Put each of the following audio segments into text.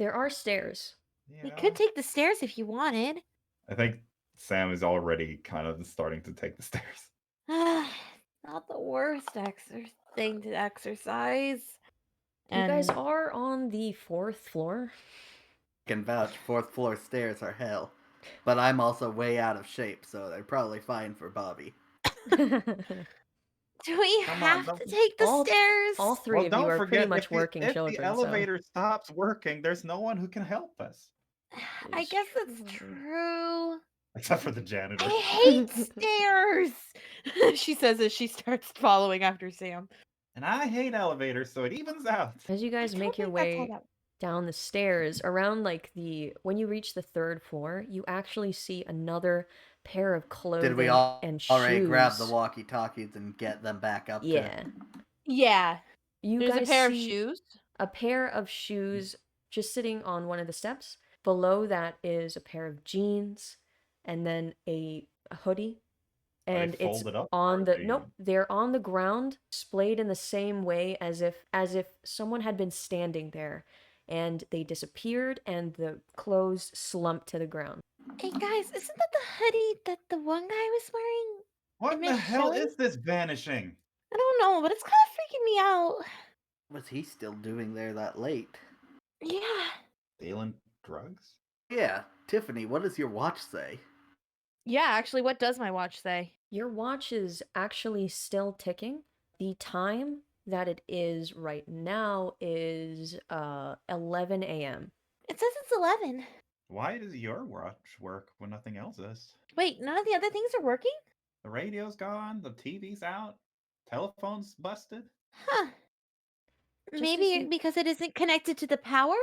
There are stairs. We could Yeah. take the stairs if you wanted. I think Sam is already kind of starting to take the stairs. Not the worst thing to exercise. You guys And are on the 4th floor. Can vouch, fourth floor stairs are hell. But I'm also way out of shape, so they're probably fine for Bobby. do we Come on, have to take the stairs? All 3 Well, of you don't are pretty forget much working if the children, so elevator stops working, there's no one who can help us. I It's guess that's true. true. Except for the janitor. I hate stairs, she says as she starts following after Sam. And I hate elevators, so it evens out. As you guys I make don't your think that's how way that- down the stairs, around like when you reach the 3rd floor, you actually see another pair of clothing Did we and already grab the shoes. walkie-talkies and get them back up Yeah. Yeah. You There's a guys pair of see shoes. a pair of shoes just sitting on one of the steps. Below that is a pair of jeans and then a hoodie. Are they And it's folded up, on or the are nope, they- they're on the ground, displayed in the same way as if someone had been standing there and they disappeared and the clothes slumped to the ground. Hey guys, isn't that the hoodie that the one guy was wearing? What And the Miss hell Shelley? is this vanishing? I don't know, but it's kind of freaking me out. What's he still doing there that late? Yeah. Stealing drugs? Yeah, Tiffany, what does your watch say? Yeah, actually, what does my watch say? Your watch is actually still ticking. The time that it is right now is 11 a.m. It says it's 11. Why does your watch work when nothing else is? Wait, none of the other things are working? The radio's gone, the TV's out, telephone's busted. Huh. Just Maybe as you- because it isn't connected to the power?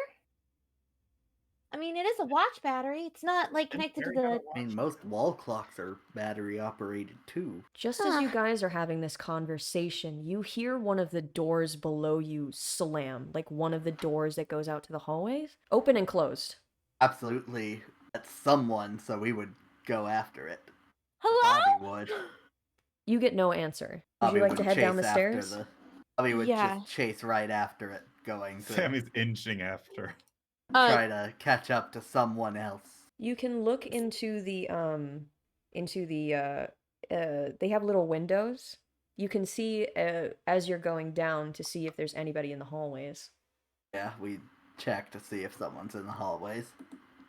I mean, it is a watch battery. It's not like Didn't connected to Harry have a the. I mean, watch? most wall clocks are battery operated too. Just as you Huh. guys are having this conversation, you hear one of the doors below you slam, like one of the doors that goes out to the hallways, open and closed. Absolutely, that's someone, so we would go after it. Hello? Bobby would. You get no answer. Would Bobby you like would to head down the chase after stairs? Bobby would Yeah. just chase right after it, going to Sammy's inching after. try to catch up to someone else. You can look they have little windows. You can see as you're going down to see if there's anybody in the hallways. Yeah, we check to see if someone's in the hallways.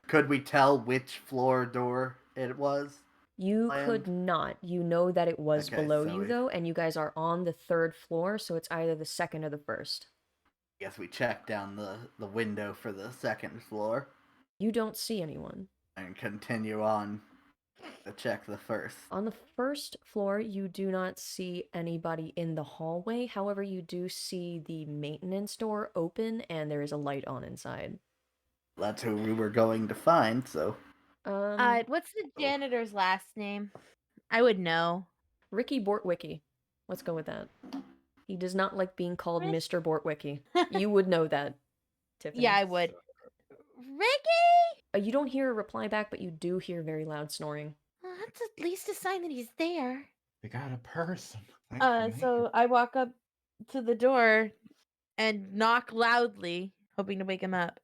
Could we tell which floor door it was? You Land? could not. You know that it was Okay, below so you we- though, and you guys are on the 3rd floor, so it's either the 2nd or the 1st. I guess we check down the window for the second floor You don't see anyone. and continue on to check the first. On the 1st floor, you do not see anybody in the hallway. However, you do see the maintenance door open and there is a light on inside. That's who we were going to find, so What's the janitor's last name? I would know. Ricky Bortwicki. Let's go with that. He does not like being called Rick- Mr. Bortwicki. You would know that, Tiffany. Yeah, I would. Ricky! You don't hear a reply back, but you do hear very loud snoring. Well, that's at least a sign that he's there. We got a person. Thank So I walk up to the door and knock loudly, hoping to wake him up.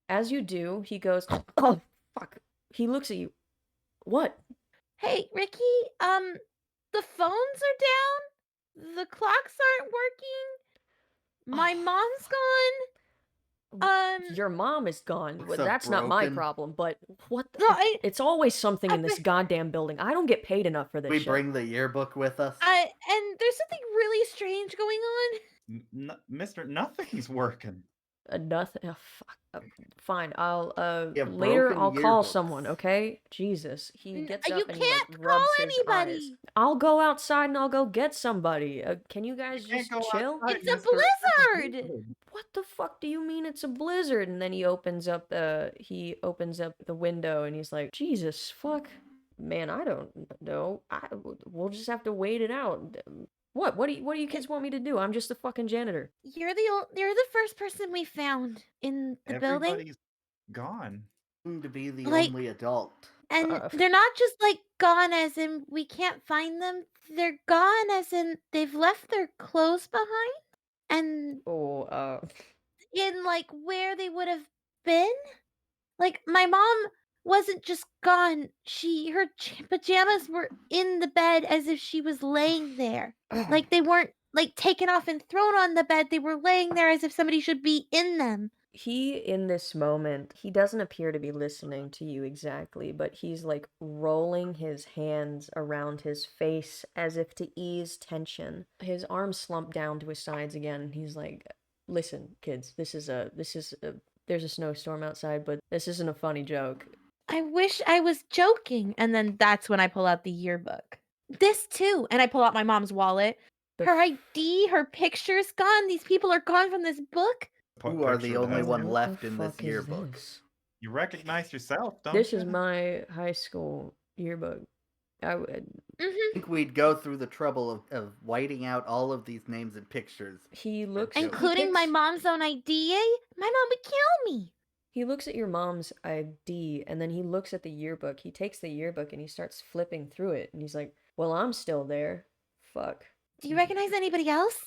As you do, he goes, "Oh, fuck." He looks at you. What? Hey, Ricky, the phones are down. The clocks aren't working. My mom's gone. Your mom is gone. Looks Well, so that's not my broken. problem, but what the... No, It's always something in I this bet- goddamn building. I don't get paid enough for this we shit. bring the yearbook with us. and there's something really strange going on. Mr. Nothing's working. Nothing. Fuck. Fine. I'll Yeah, later broken I'll call yearbooks. someone. Okay. Jesus. He gets You up and he like can't rubs call his eyes. anybody. I'll go outside and I'll go get somebody. Can you guys just chill? It's a blizzard. What the fuck do you mean it's a blizzard? And then he opens up the window and he's like, Jesus fuck. Man, I don't know. We'll just have to wait it out. What do you kids want me to do? I'm just a fucking janitor. You're the first person we found in the building, Everybody's gone. Seem to be the Like- only adult. and Uh, they're not just like gone as in we can't find them. They're gone as in they've left their clothes behind, and Oh, in like where they would have been? Like, my mom wasn't just gone. Her pajamas were in the bed as if she was laying there. Like, they weren't, like, taken off and thrown on the bed. They were laying there as if somebody should be in them. He, in this moment, he doesn't appear to be listening to you exactly, but he's like rolling his hands around his face as if to ease tension. His arms slump down to his sides again, and he's like, listen, kids, there's a snowstorm outside, but this isn't a funny joke. I wish I was joking. And then that's when I pull out the yearbook. This too. And I pull out my mom's wallet. The Her f- ID, her picture's gone. These people are gone from this book. What You are picture the only has one you? What left the in this fuck is yearbook. this? You recognize yourself, don't This you? is my high school yearbook. I Hmm I think we'd go through the trouble of whiting out all of these names and pictures. He looks, He Including my picks- mom's own ID. My mom would kill me. He looks at your mom's ID and then he looks at the yearbook. He takes the yearbook and he starts flipping through it and he's like, well, I'm still there. Fuck. Do you recognize anybody else?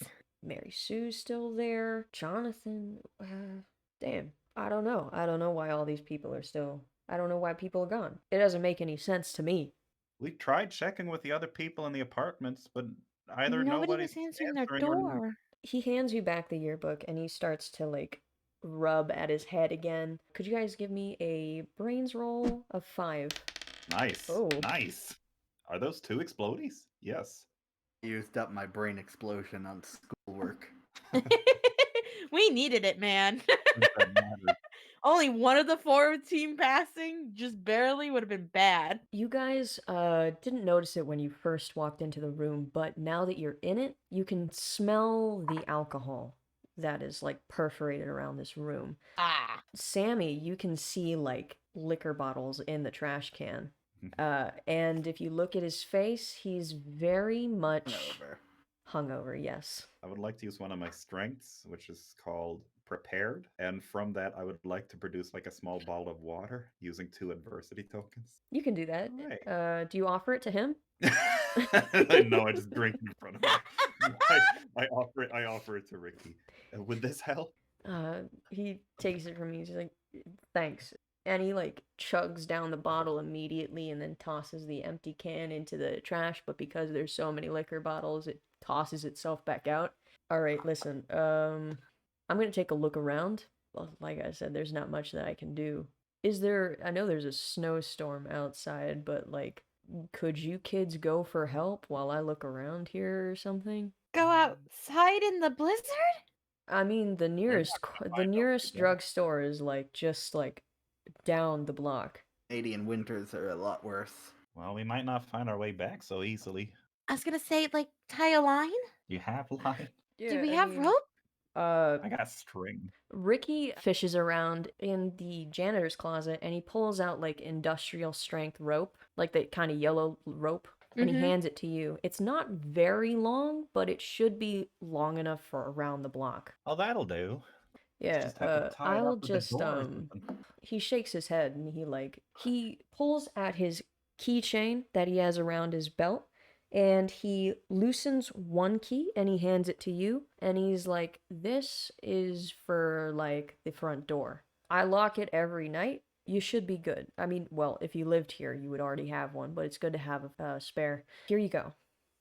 Mary Sue's still there. Jonathan. Damn. I don't know. I don't know why all these people are still. I don't know why people are gone. It doesn't make any sense to me. We tried checking with the other people in the apartments, but either Nobody nobody's was answering their answering or door. He hands you back the yearbook and he starts to like rub at his head again. Could you guys give me a brains roll of 5? Nice. Oh. Nice. Are those 2 explodies? Yes. Used up my brain explosion on schoolwork. We needed it, man. That matters. Only one of the 4 team passing, just barely, would have been bad. You guys didn't notice it when you first walked into the room, but now that you're in it, you can smell the alcohol that is like perforated around this room. Ah. Sammy, you can see like liquor bottles in the trash can. And if you look at his face, he's very much hungover, yes. I would like to use one of my strengths, which is called prepared, and from that I would like to produce like a small bottle of water using 2 adversity tokens. You can do that. Alright. Do you offer it to him? No, I just drink in front of him. I offer it to Ricky. Would this help? He takes it from me. He's like, thanks. And he like chugs down the bottle immediately and then tosses the empty can into the trash. But because there's so many liquor bottles, it tosses itself back out. All right, listen. I'm gonna take a look around. Well, like I said, there's not much that I can do. I know there's a snowstorm outside, but like, could you kids go for help while I look around here or something? Go outside in the blizzard? I mean, the nearest together. drugstore is like just like down the block. Canadian winters are a lot worse. Well, we might not find our way back so easily. I was gonna say, like, tie a line? You have line? Do we have rope? I got string. Ricky fishes around in the janitor's closet and he pulls out like industrial strength rope, like the kind of yellow rope, and he hands it to you. It's not very long, but it should be long enough for around the block. Oh, that'll do. Yeah, Just have to tie it I'll up with the just door or something. he shakes his head and he pulls at his keychain that he has around his belt and he loosens one key and he hands it to you and he's like, this is for like the front door. I lock it every night. You should be good. I mean, well, if you lived here, you would already have one, but it's good to have a spare. Here you go.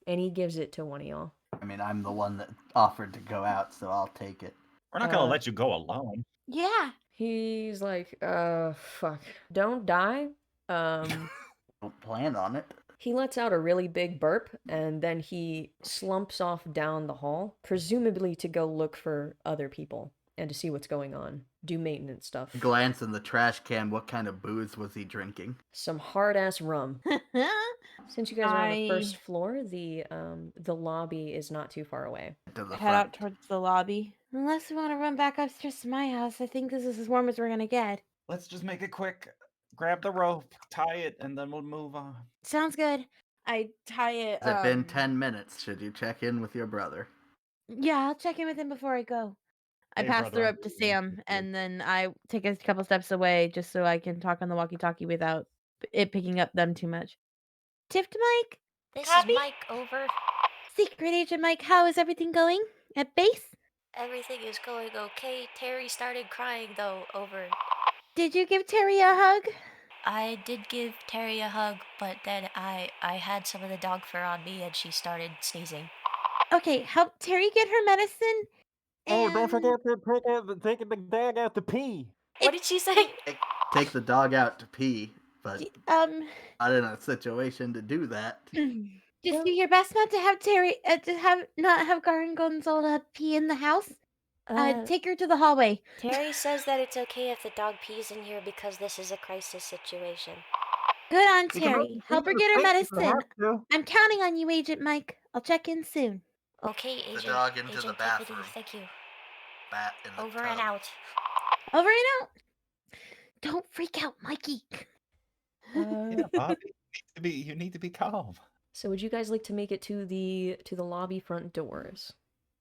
And he gives it to one of y'all. I mean, I'm the one that offered to go out, so I'll take it. We're not gonna let you go alone. Yeah. He's like, fuck. Don't die. Don't plan on it. He lets out a really big burp and then he slumps off down the hall, presumably to go look for other people and to see what's going on, do maintenance stuff. Glance in the trash can. What kind of booze was he drinking? Some hard ass rum. Since you guys are on the first I floor, the lobby is not too far away. To the head out front. towards the lobby. Unless we want to run back upstairs to my house, I think this is as warm as we're gonna get. Let's just make it quick. Grab the rope, tie it, and then we'll move on. Sounds good. I tie it. Has it been 10 minutes? Should you check in with your brother? Yeah, I'll check in with him before I go. I Hey, pass brother, the I'm rope to really Sam, and then I take a couple steps away just so I can talk on the walkie-talkie without it picking up them too much. Tipped Mike? This Copy? is Mike, over. Secret Agent Mike, how is everything going? At base? Everything is going okay. Terry started crying, though, over. Did you give Terry a hug? I did give Terry a hug, but then I had some of the dog fur on me and she started sneezing. Okay, help Terry get her medicine. Oh, don't And forget to take the dog out to pee. What did she say? Take the dog out to pee, but um, not in a situation to do that. just do your best not to have Terry not have Gorgonzola pee in the house. Take her to the hallway. Terry says that it's okay if the dog pees in here because this is a crisis situation. Good on You can Terry. also Help her feed get her the snake if you medicine. have to. I'm counting on you, Agent Mike. I'll check in soon. Okay, The Agent. dog into Agent the Tiffany, bathroom. thank you. Bat in the Over tub. and out. Over and out. Don't freak out, Mikey. Yeah, Bobby, you need to be calm. So would you guys like to make it to the lobby front doors?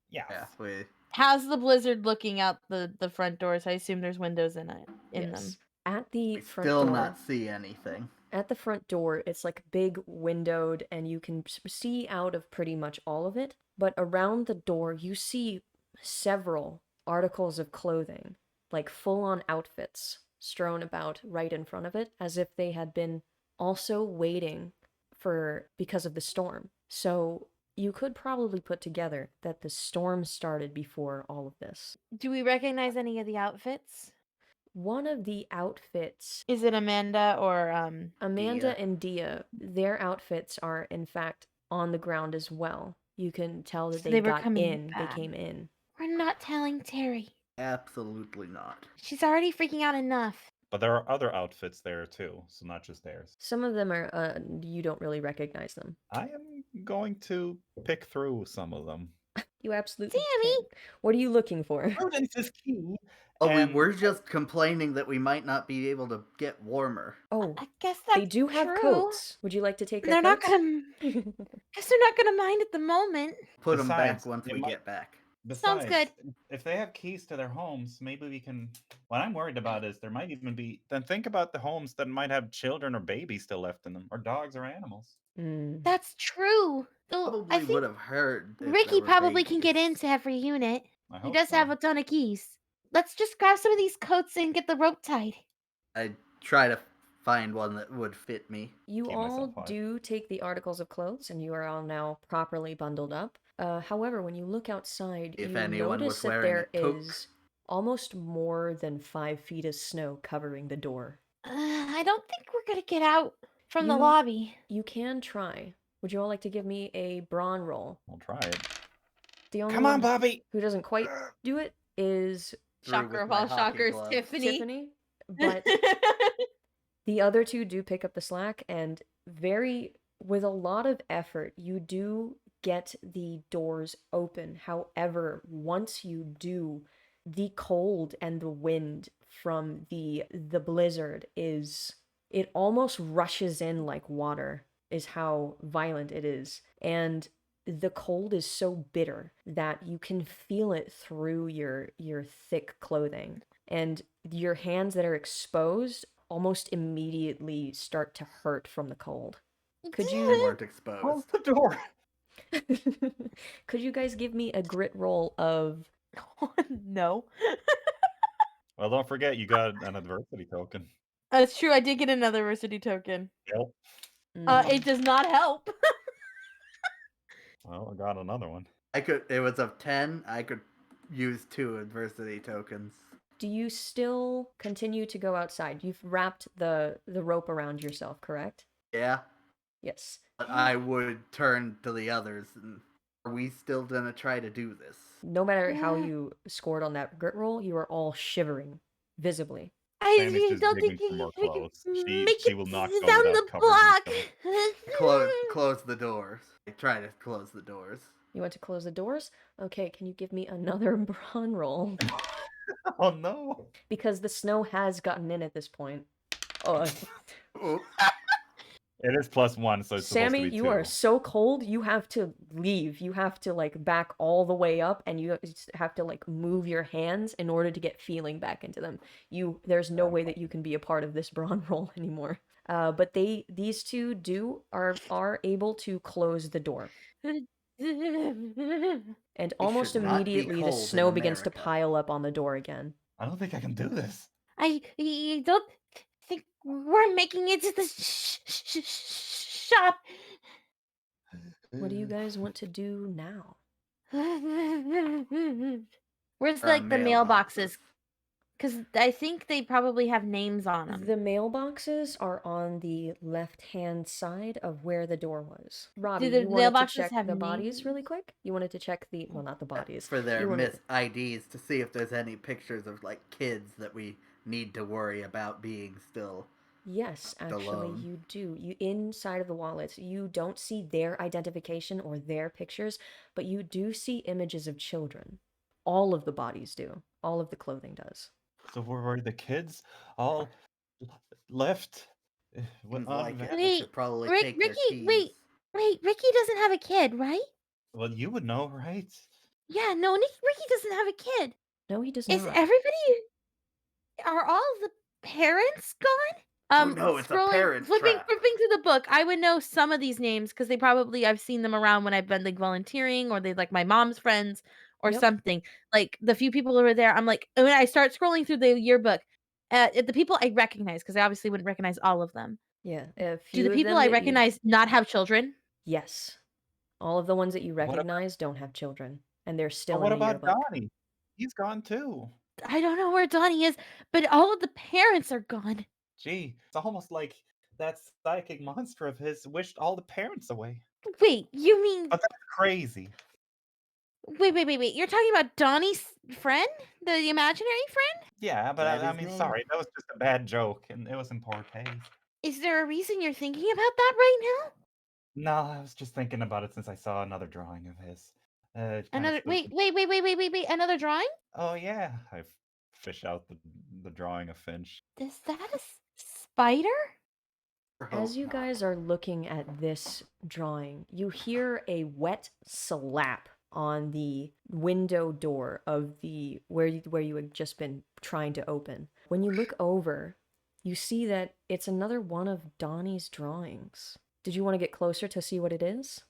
Yes. Yeah, we. How's the blizzard looking out the front doors? I assume there's windows in them. Yes. At the We front still door. not see anything. At the front door, it's like big windowed and you can see out of pretty much all of it. But around the door, you see several articles of clothing, like full-on outfits, strewn about right in front of it, as if they had been also waiting because of the storm. So you could probably put together that the storm started before all of this. Do we recognize any of the outfits? One of the outfits, Is it Amanda or Amanda Dia. and Dia, their outfits are in fact on the ground as well. You can tell that So they they were got coming in, they back. came in. We're not telling Terry. Absolutely not. She's already freaking out enough. But there are other outfits there too, so not just theirs. Some of them are, you don't really recognize them. I am going to pick through some of them. You absolutely Sammy! can. What are you looking for? Prudence is key. Oh, we and- were just complaining that we might not be able to get warmer. Oh, I guess that's they do have true. coats. Would you like to take their They're not coats? gonna. Guess they're not gonna mind at the moment. Put them back Besides, once they we might- get back. Sounds good. If they have keys to their homes, maybe we can. What I'm worried about is there might even be. Then think about the homes that might have children or babies still left in them, or dogs or animals. Mm. That's true. Though Probably I think would have heard. if Ricky there were probably can get babies. into every unit. I He hope does so. have a ton of keys. Let's just grab some of these coats and get the rope tied. I'd try to find one that would fit me. You Keep all myself alive. do take the articles of clothes, and you are all now properly bundled up. However, when you look outside, If you anyone notice was that wearing there a toque. is almost more than 5 feet of snow covering the door. I don't think we're gonna get out from the You- lobby. You can try. Would you all like to give me a brawn roll? We'll try it. The only Come on, one Bobby. who doesn't quite do it is Through Shocker with of my all hockey shockers, gloves. Tiffany. But the other two do pick up the slack, and with a lot of effort, you do get the doors open. However, once you do, the cold and the wind from the blizzard it almost rushes in like water, is how violent it is. And the cold is so bitter that you can feel it through your thick clothing. And your hands that are exposed almost immediately start to hurt from the cold. Could They you weren't exposed. Close the door. could you guys give me a grit roll of No. Well, don't forget you got an adversity token. That's true. I did get another adversity token. Yep. It does not help. Well, I got another one. It was of 10. I could use 2 adversity tokens. Do you still continue to go outside? You've wrapped the rope around yourself, correct? Yeah. Yes. But I would turn to the others. And are we still gonna try to do this? No matter how you scored on that grit roll, you are all shivering visibly. Sammy's I just don't digging think for more we can clothes. She- make she it will not go down without the covering block. Close the doors. I try to close the doors. You want to close the doors? Okay, can you give me another brawn roll? Oh no. Because the snow has gotten in at this point. Oh, Oh, It is +1, so it's supposed Sammy, to be you 2. are so cold. You have to leave. You have to like back all the way up, and you have to like move your hands in order to get feeling back into them. There's no way that you can be a part of this brawn roll anymore. But these two are able to close the door, and almost should not be immediately the cold in snow begins to America. pile up on the door again. I don't think I can do this. I don't think we're making it to the shop. What do you guys want to do now? Where's Our like the mailboxes? Because I think they probably have names on them. The mailboxes are on the left-hand side of where the door was. Robbie, the you wanted to mailboxes check have the bodies names? really quick? You wanted to check the, well, not the bodies. For their You wanted miss IDs to see if there's any pictures of like kids that we need to worry about being still. Yes, actually, alone. you do. You inside of the wallets, you don't see their identification or their pictures, but you do see images of children. All of the bodies do. All of the clothing does. So were the kids all left? Went Seems like it. We Wait, should probably Rick, take their Ricky, keys. wait, Ricky doesn't have a kid, right? Well, you would know, right? Yeah, no, Ricky doesn't have a kid. No, he does Is not. everybody? Are all the parents gone? Oh no, it's a parent flipping trap. through the book. I would know some of these names because I've seen them around when I've been like volunteering or they like my mom's friends or Yep. something. Like the few people who were there, I'm like when I start scrolling through the yearbook, the people I recognize because I obviously wouldn't recognize all of them. Yeah, a Do few the of people them I that you... recognize not have children? Yes. All of the ones that you What about, recognize don't have children, and they're but still what in the about yearbook. Donnie? He's gone too. I don't know where Donnie is, but all of the parents are gone. Gee, it's almost like that psychic monster of his wished all the parents away. Wait, you mean But that's crazy. wait. You're talking about Donnie's friend? The imaginary friend? Yeah, but That I his mean, name? sorry, that was just a bad joke, and it was in poor taste. Is there a reason you're thinking about that right now? No, I was just thinking about it since I saw another drawing of his. It kind of Another spooked wait, me. another drawing? Oh yeah, I fish out the drawing of Finch. Is that a spider? As Hope you not. guys are looking at this drawing, you hear a wet slap on the window door of the where you had just been trying to open. When you look over, you see that it's another one of Donnie's drawings. Did you want to get closer to see what it is?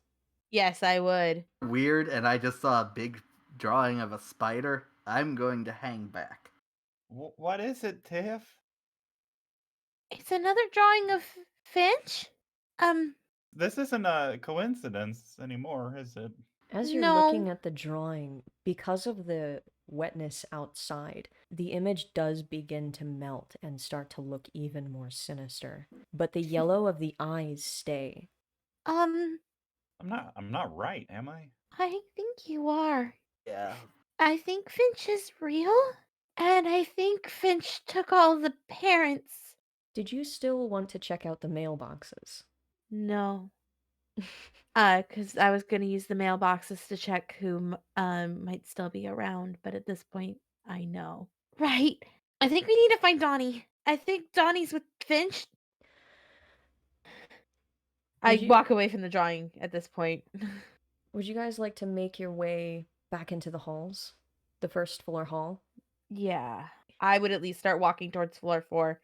Yes, I would. Weird, and I just saw a big drawing of a spider. I'm going to hang back. What is it, Tiff? It's another drawing of Finch? This isn't a coincidence anymore, is it? As you're looking No. at the drawing, because of the wetness outside, the image does begin to melt and start to look even more sinister. But the yellow of the eyes stay. Um, I'm not right, am I? I think you are. Yeah. I think Finch is real, and I think Finch took all the parents. Did you still want to check out the mailboxes? No. Because I was gonna use the mailboxes to check who might still be around, but at this point, I know. Right. I think we need to find Donnie. I think Donnie's with Finch. I Would you- walk away from the drawing at this point. Would you guys like to make your way back into the halls? The first floor hall? Yeah. I would at least start walking towards floor 4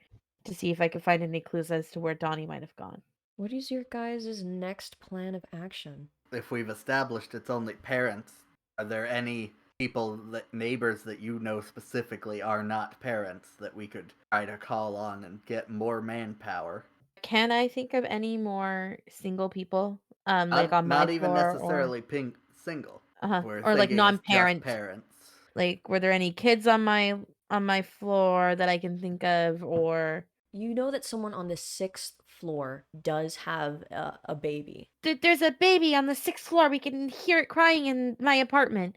to see if I could find any clues as to where Donnie might have gone. What is your guys' next plan of action? If we've established it's only parents, are there any people, neighbors that you know specifically are not parents that we could try to call on and get more manpower? Can I think of any more single people? Like on my Not even floor necessarily single. We're or like thinking it's just non-parent. parents. Like were there any kids on my floor that I can think of, or You know that someone on the 6th floor does have a baby. there's a baby on the 6th floor. We can hear it crying in my apartment.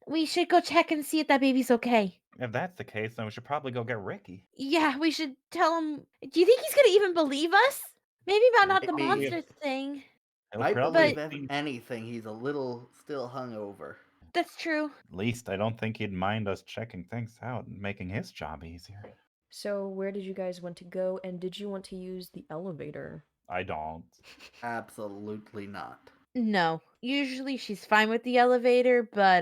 We should go check and see if that baby's okay. If that's the case, then we should probably go get Ricky. Yeah, we should tell him. Do you think he's gonna even believe us? Maybe about not the Maybe. monster thing. He'll I probably believe if think- anything, he's a little still hungover. That's true. At least I don't think he'd mind us checking things out and making his job easier. So where did you guys want to go, and did you want to use the elevator? I don't. Absolutely not. No. Usually she's fine with the elevator, but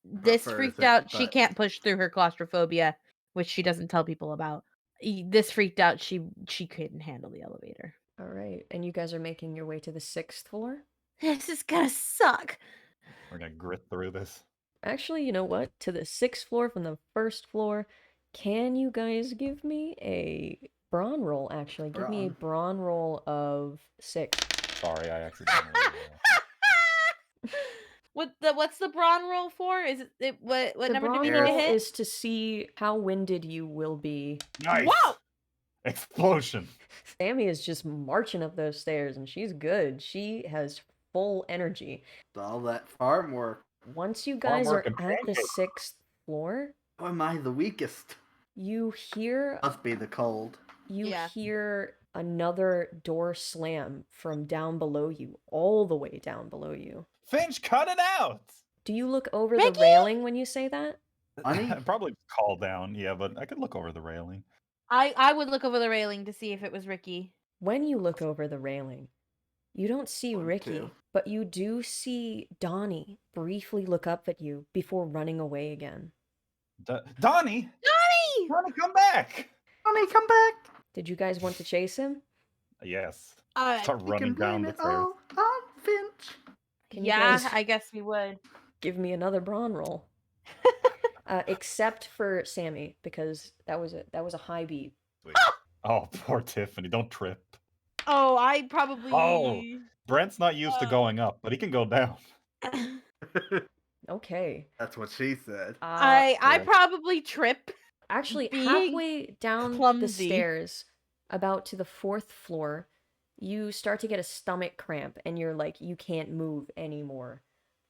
this Prefers freaked it, out. She but- can't push through her claustrophobia, which she doesn't tell people about. This freaked out. She couldn't handle the elevator. All right, and you guys are making your way to the 6th floor? This is gonna suck. We're gonna grit through this. Actually, you know what? To the 6th floor from the 1st floor Can you guys give me a brawn roll, actually? Give me a brawn roll of 6. Sorry, I accidentally. What's the brawn roll for? Is it what The number do brawn we need to roll hit? is to see how winded you will be. Nice. Wow! Explosion. Sammy is just marching up those stairs, and she's good. She has full energy. All that farm work. Once you Farm guys work are and at the pancakes. 6th floor, How am I the weakest? you hear Must be the cold. Yeah. hear another door slam from down below you, all the way down below you. Finch, cut it out. Do you look over Ricky! the railing when you say that? Honey? I'd probably call down, yeah, but I could look over the railing. I would look over the railing to see if it was Ricky. When you look over the railing, you don't see One, Ricky, two. but you do see Donnie briefly look up at you before running away again. Donnie! Donnie! Donnie, come back! Honey, come back! Did you guys want to chase him? Yes. Uh, Start You running can down blame the it stairs. all on Finch. Can you yeah, guys I guess we would. give me another brawn roll? Except for Sammy, because that was a high beat. Sweet. Oh, poor Tiffany. Don't trip. Oh, I probably. Oh. Brent's not used to Uh. going up, but he can go down. Okay. That's what she said. I cool. probably trip. Actually, being halfway down the clumsy. stairs, about to the 4th floor, you start to get a stomach cramp, and you're like, you can't move anymore.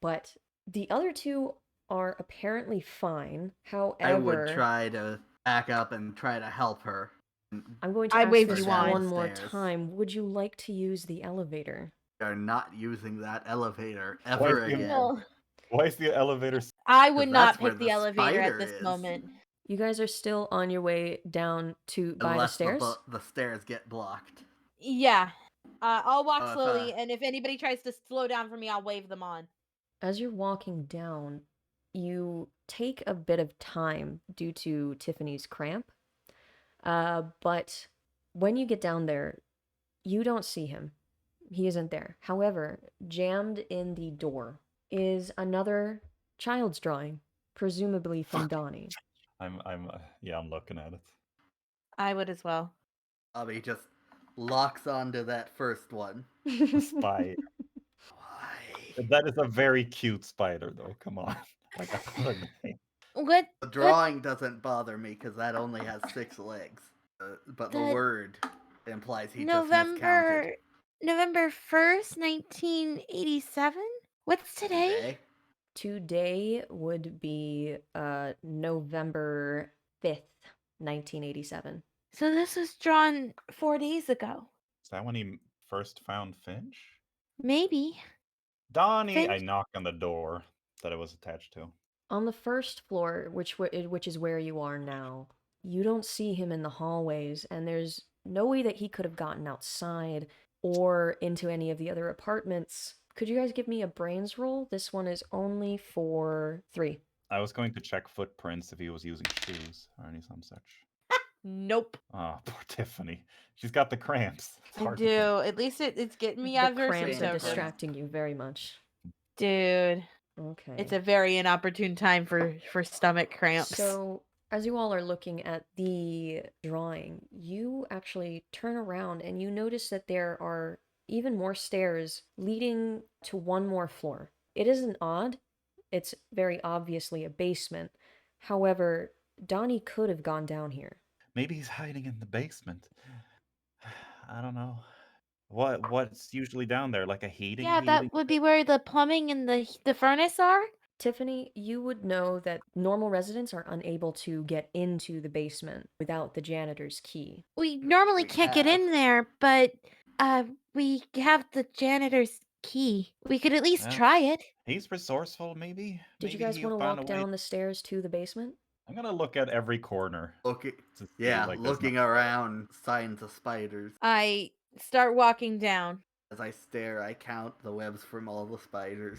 But the other two are apparently fine. However, I would try to back up and try to help her. I'm going to I ask waved this you on. one more Downstairs. time. Would you like to use the elevator? Are not using that elevator Why ever is the- again. No. Why is the elevator? I would 'Cause not that's where pick the the elevator at spider this is. moment. You guys are still on your way down to by the Unless stairs? the stairs get blocked. Yeah. I'll walk if, slowly, and if anybody tries to slow down for me, I'll wave them on. As you're walking down, you take a bit of time due to Tiffany's cramp. But when you get down there, you don't see him. He isn't there. However, jammed in the door is another child's drawing, presumably from Donnie. I'm looking at it. I would as well. Abby just locks onto that first one. The spider. Why? That is a very cute spider, though. Come on. Like a hug. What? The drawing doesn't bother me because that only has 6 legs. But the That- word implies he just November miscounted. November 1st, 1987? What's today? Okay. Today would be November 5th, 1987. So this was drawn 4 days ago. Is that when he first found Finch? Maybe. Donnie! I Finch? knock on the door that it was attached to. On the 1st floor, which is where you are now, you don't see him in the hallways, and there's no way that he could have gotten outside or into any of the other apartments. Could you guys give me a brains roll? This one is only for 3. I was going to check footprints if he was using shoes or any some such. Nope. Oh, poor Tiffany. She's got the cramps. It's I hard do. to think. At least it's getting me The out of her cramps are symptoms. distracting you very much. Dude, Okay. it's a very inopportune time for stomach cramps. So, as you all are looking at the drawing, you actually turn around and you notice that there are even more stairs leading to one more floor. It isn't odd. It's very obviously a basement. However, Donnie could have gone down here. Maybe he's hiding in the basement. I don't know. What's usually down there? Like a heating? yeah, that would be where the plumbing and the furnace are. Tiffany, you would know that normal residents are unable to get into the basement without the janitor's key. We normally We can't get have. in there, but we have the janitor's key. We could at least Yeah. try it. He's resourceful, maybe. Did you Maybe guys he want to found walk a way- down the stairs to the basement? I'm gonna look at every corner. Looking, to see, yeah, like, there's looking nothing. around, signs of spiders. I start walking down As I stare, I count the webs from all the spiders.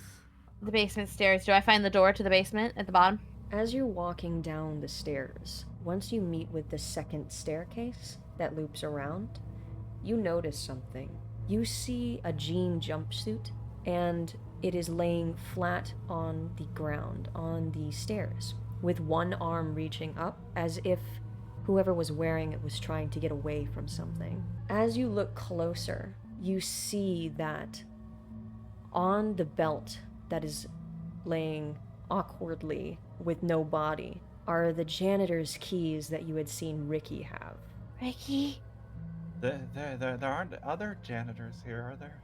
the basement stairs. Do I find the door to the basement at the bottom? As you're walking down the stairs, once you meet with the second staircase that loops around, you notice something. You see a jean jumpsuit, and it is laying flat on the ground, on the stairs. with one arm reaching up, as if whoever was wearing it was trying to get away from something. As you look closer, you see that on the belt that is laying awkwardly with no body are the janitor's keys that you had seen Ricky have. Ricky? There aren't other janitors here, are there?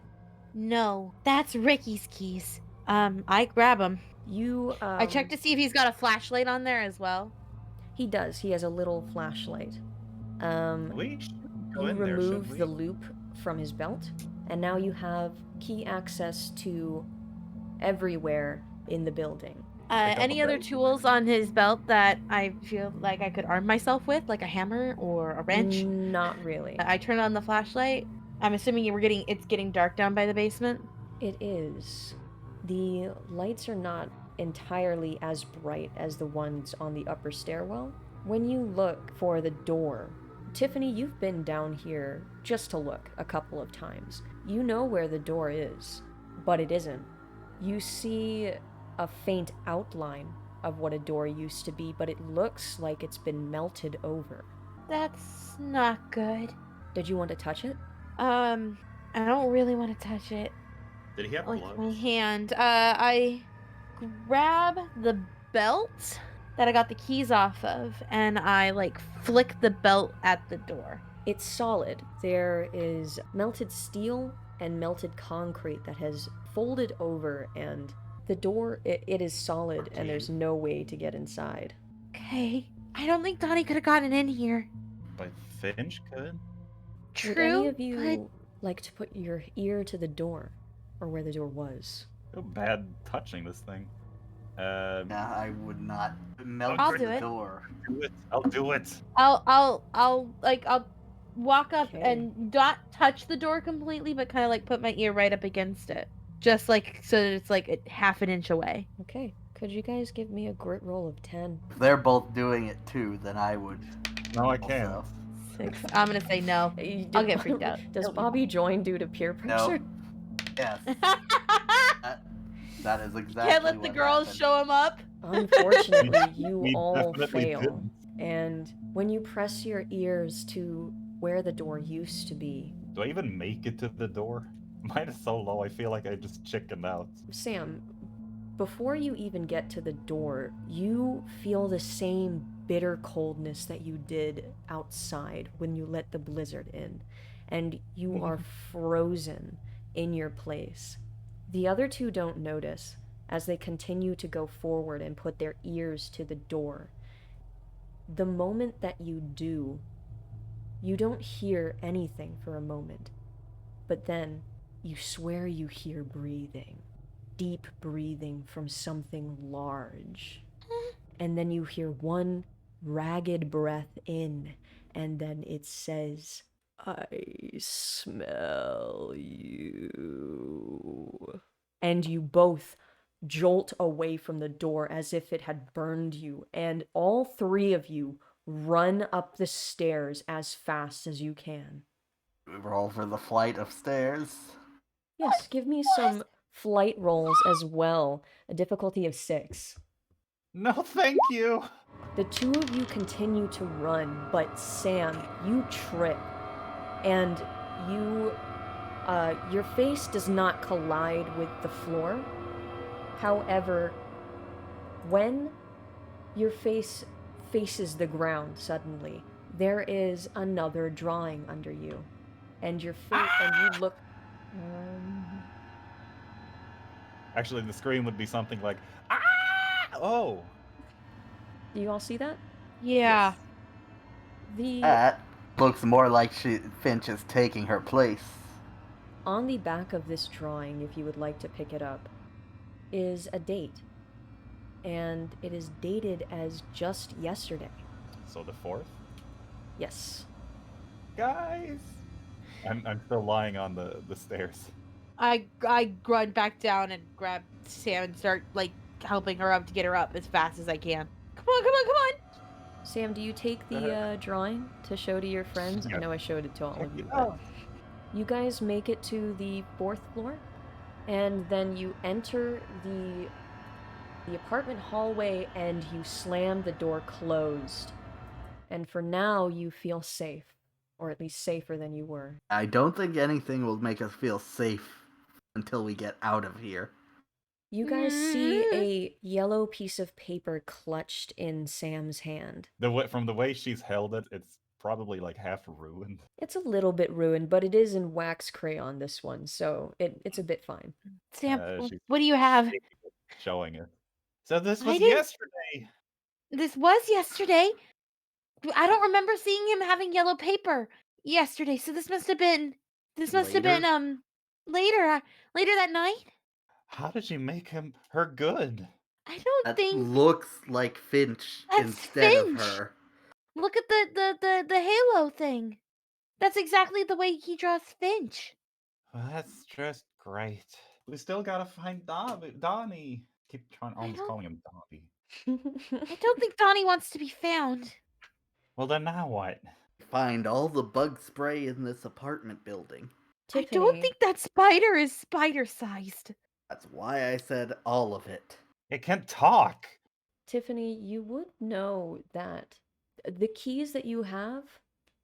No, that's Ricky's keys. I grab them. You, I check to see if he's got a flashlight on there as well. He does. He has a little flashlight. We should go You in there, should remove we? the loop from his belt, and now you have key access to everywhere in the building. Pick up Any a other belt. tools on his belt that I feel like I could arm myself with, like a hammer or a wrench? Not really. I turn on the flashlight. I'm assuming it's getting dark down by the basement. It is. The lights are not entirely as bright as the ones on the upper stairwell. When you look for the door, Tiffany, you've been down here just to look a couple of times. You know where the door is, but it isn't. You see a faint outline of what a door used to be, but it looks like it's been melted over. That's not good. Did you want to touch it? I don't really want to touch it. Did he have Like my gloves? hand. I grab the belt that I got the keys off of, and I like flick the belt at the door. It's solid. There is melted steel and melted concrete that has folded over, and the door, it is solid, and there's no way to get inside. Okay. I don't think Donnie could have gotten in here. But Finch could. True. Would any of but you like to put your ear to the door, or where the door was? Feel bad touching this thing. Nah, I would not melt I'll the do it. door. Do it. I'll do it. I'll walk up Okay. and not touch the door completely, but kind of like put my ear right up against it, just like so that it's like half an inch away. Okay, could you guys give me a grit roll of 10? If they're both doing it too, then I would. No, I can't. also. 6. I'm gonna say no. I'll get freaked out. Does It'll be Bobby join due to peer pressure? Yes, that is exactly. Can't let the what girls happened. show him up. Unfortunately, you We all definitely fail. didn't. And when you press your ears to where the door used to be, Do I even make it to the door? Mine is so low, I feel like I just chickened out. Sam, before you even get to the door, you feel the same bitter coldness that you did outside when you let the blizzard in, and you are frozen in your place. The other two don't notice as they continue to go forward and put their ears to the door. The moment that you do, you don't hear anything for a moment, but then you swear you hear breathing. Deep breathing from something large. And then you hear one ragged breath in, and then it says, "I smell you." And you both jolt away from the door as if it had burned you, and all three of you run up the stairs as fast as you can. Roll for the flight of stairs. Yes, give me some flight rolls as well. A difficulty of 6. No, thank you. The two of you continue to run, but Sam, you trip. And your face does not collide with the floor. However, when your face faces the ground suddenly, there is another drawing under you. And your face, and you look... Actually, the scream would be something like, ah! Oh. do you all see that? Yeah. Yes. The That looks more like Finch is taking her place. On the back of this drawing, if you would like to pick it up, is a date. And it is dated as just yesterday. So the 4th? Yes. Guys! I'm still lying on the stairs. I run back down and grab Sam and start like helping her up to get her up as fast as I can. Come on, come on, come on! Sam, do you take the drawing to show to your friends? I Yeah. know I showed it to all of you. Oh. But you guys make it to the 4th floor, and then you enter the apartment hallway and you slam the door closed. And for now, you feel safe. Or at least safer than you were. I don't think anything will make us feel safe until we get out of here. You guys see a yellow piece of paper clutched in Sam's hand. From the way she's held it, it's probably like half ruined. It's a little bit ruined, but it is in wax crayon, this one, so it's a bit fine. Sam, She's what do you have? showing it. So this I was didn't- yesterday. This was yesterday. I don't remember seeing him having yellow paper yesterday, so this must have been later that night. How did you make her good? I don't That think looks like Finch That's instead Finch. of her. Look at the halo thing. That's exactly the way he draws Finch. Well, that's just great. We still gotta find Donnie. Keep almost don't- calling him Dobby. I don't think Donnie wants to be found. Well, then now what? Find all the bug spray in this apartment building. I don't Tiffany, think that spider is spider-sized. That's why I said all of it. It can't talk. Tiffany, you would know that the keys that you have,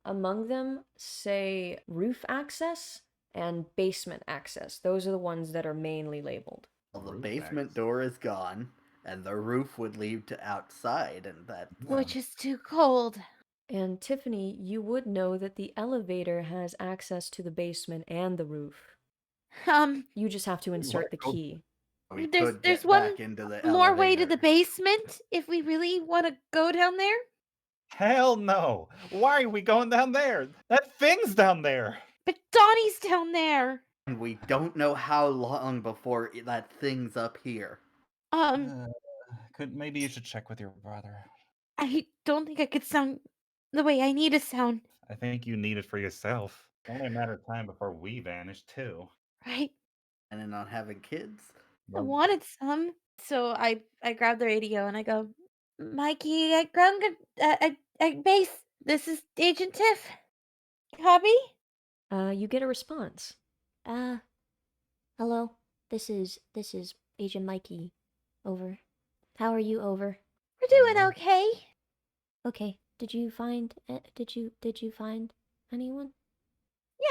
among them say roof access and basement access. Those are the ones that are mainly labeled. Well, the Roof basement access. door is gone, and the roof would lead to outside, and that. Which is too cold. And Tiffany, you would know that the elevator has access to the basement and the roof. You just have to insert the go- key. We There's could get one back into the more way to elevator. the basement if we really want to go down there. Hell no. Why are we going down there? That thing's down there. But Donnie's down there. And we don't know how long before that thing's up here. Maybe you should check with your brother. I don't think I could sound the way I need to sound, I think you need it for yourself. It's only a matter of time before we vanish too. right? And on having kids. I wanted some. So I grab the radio and I go, Mikey, base. This is Agent Tiff. Copy? You get a response. Hello. This is Agent Mikey. Over. How are you? Over. We're doing okay. Okay. Did you find anyone?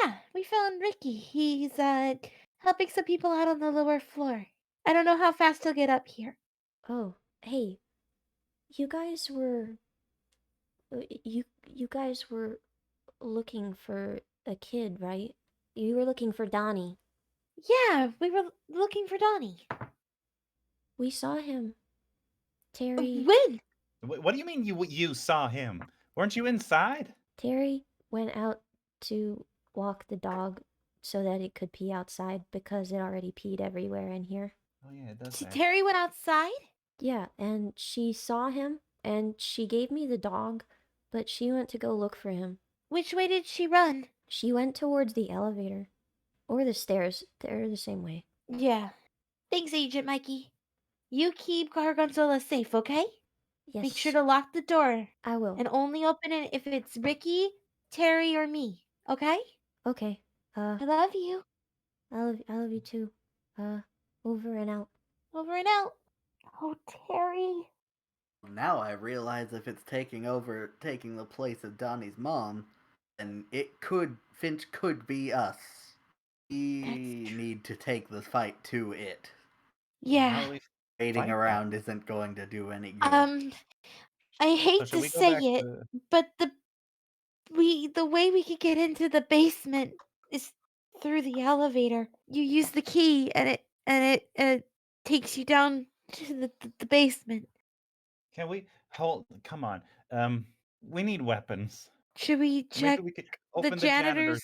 Yeah, we found Ricky. He's helping some people out on the lower floor. I don't know how fast he'll get up here. Oh, hey. You guys were you guys were looking for a kid, right? You were looking for Donnie. Yeah, we were looking for Donnie. We saw him. Terry When? What do you mean you saw him? Weren't you inside? Terry went out to walk the dog so that it could pee outside because it already peed everywhere in here. Oh yeah, it does. that. Terry went outside? Yeah, and she saw him and she gave me the dog, but she went to go look for him. Which way did she run? She went towards the elevator or the stairs. They're the same way. Yeah. Thanks, Agent Mikey. You keep Gargonzola safe, okay? Yes. Make sure to lock the door I will. and only open it if it's Ricky, Terry, or me, okay? Okay. I love you. I love you too. Over and out. Over and out. Oh, Terry. Now I realize if it's taking the place of Donnie's mom, then Finch could be us. We need to take the fight to it. Yeah. How do we Waiting fight that? around isn't going to do any good. I hate should to we go say back it, to- but the way we could get into the basement is through the elevator. You use the key and it takes you down to the basement. Can we hold? Come on. We need weapons. Should we check Maybe we could the open the janitor's. janitors?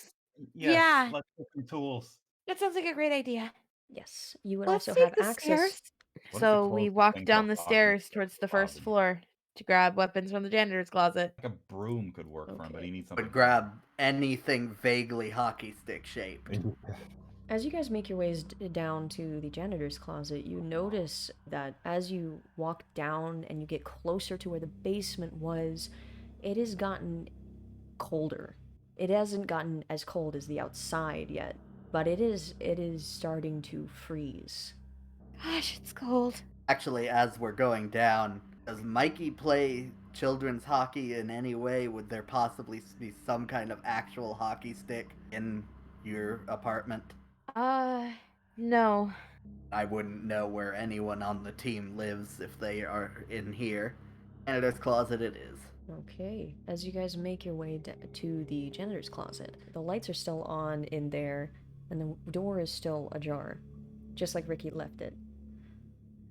Yes, Yeah. let's get some tools. That sounds like a great idea. Yes, you would Let's also take have the access. stairs. What if we So close we the walk thing down to the lock it stairs to towards the the first closet? floor to grab weapons from the janitor's closet. Like a broom could work for him, but Okay. he needs something. Would grab anything vaguely hockey stick shaped. As you guys make your ways down to the janitor's closet, you notice that as you walk down and you get closer to where the basement was, it has gotten colder. It hasn't gotten as cold as the outside yet, but it is starting to freeze. Gosh, it's cold. Actually, as we're going down, does Mikey play children's hockey in any way? Would there possibly be some kind of actual hockey stick in your apartment? No. I wouldn't know where anyone on the team lives if they are in here. Janitor's closet it is. Okay, as you guys make your way to the janitor's closet, the lights are still on in there, and the door is still ajar, just like Ricky left it.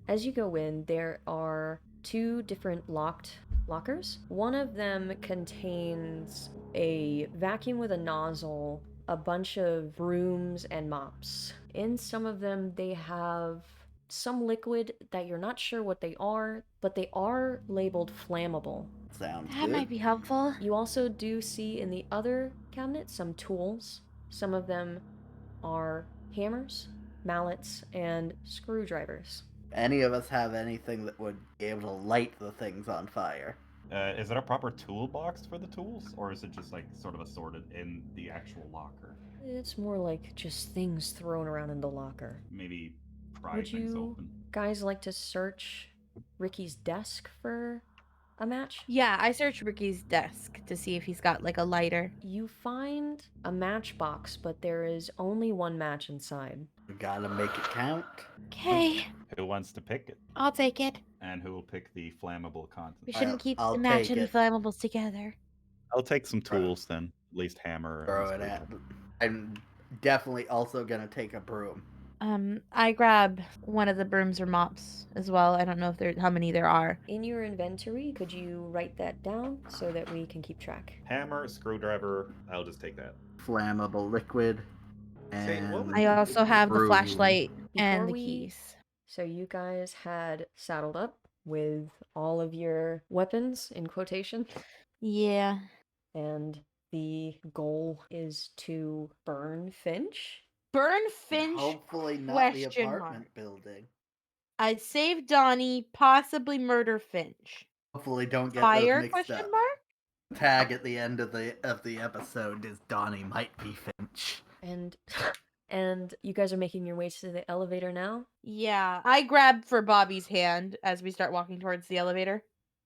As you go in, there are 2 different locked lockers. One of them contains a vacuum with a nozzle, a bunch of brooms and mops. In some of them, they have some liquid that you're not sure what they are, but they are labeled flammable. Sounds That good. might be helpful. You also do see in the other cabinet some tools. Some of them are hammers, mallets, and screwdrivers. Any of us have anything that would be able to light the things on fire? Is it a proper toolbox for the tools, or is it just like sort of assorted in the actual locker? It's more like just things thrown around in the locker. Maybe pry Would things you open. guys like to search Ricky's desk for a match? Yeah, I searched Ricky's desk to see if he's got like a lighter. You find a matchbox, but there is only one match inside. We gotta make it count. Okay, Who wants to pick it? I'll take it. And who will pick the flammable We contents? shouldn't keep I'll the match take and the it. flammables together. I'll take some tools then. At least hammer and Throw it at. screwdriver. I'm definitely also gonna take a broom. I grab one of the brooms or mops as well. I don't know if how many there are. In your inventory, could you write that down so that we can keep track? Hammer, screwdriver. I'll just take that. Flammable liquid. Say, what And was- I also have the broom. flashlight Before and the we- keys. So you guys had saddled up with all of your weapons, in quotation, Yeah. and the goal is to burn Finch? Burn Finch? Hopefully not the question apartment mark. building. I'd save Donnie, possibly murder Finch. Hopefully don't get Fire? those mixed Question up. mark? Tag at the end of the episode is Donnie might be Finch. And and you guys are making your way to the elevator now? Yeah. I grab for Bobby's hand as we start walking towards the elevator.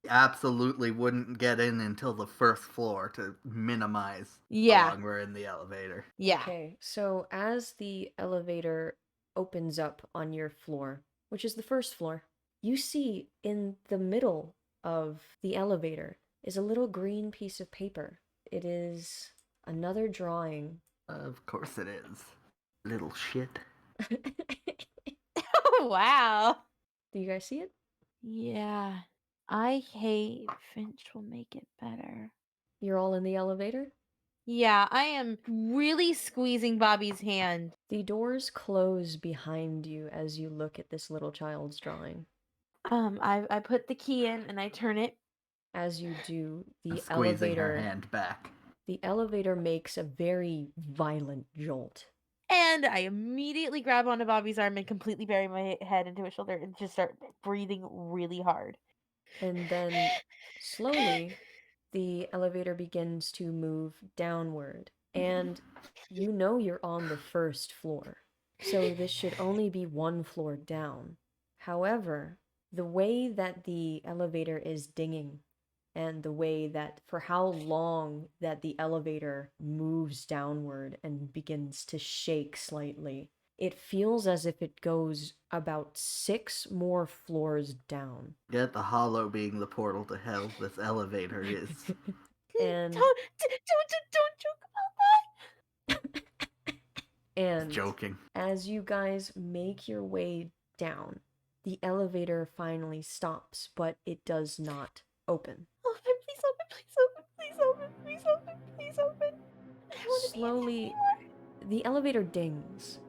Absolutely wouldn't get in until the first floor to minimize Yeah. how long we're in the elevator. Yeah. Okay, so as the elevator opens up on your floor, which is the first floor, you see in the middle of the elevator is a little green piece of paper. It is another drawing. Of course it is. Little shit. Wow. Do you guys see it? Yeah. I hate Finch will make it better. You're all in the elevator? Yeah, I am really squeezing Bobby's hand. The doors close behind you as you look at this little child's drawing. I put the key in and I turn it. As you do, And the squeezing her elevator hand back. the elevator makes a very violent jolt. And I immediately grab onto Bobby's arm and completely bury my head into his shoulder and just start breathing really hard. And then slowly the elevator begins to move downward. And you know you're on the first floor. So this should only be one floor down. However, the way that the elevator is dinging and the way that for how long that the elevator moves downward and begins to shake slightly, it feels as if it goes about 6 more floors down. Get the hollow being the portal to hell this elevator is. And Don't joke about that. and Joking. as you guys make your way down, the elevator finally stops, but it does not open. Open, please open, please open, please open, please open, please open. I don't wanna be in Slowly, here anymore. the elevator dings,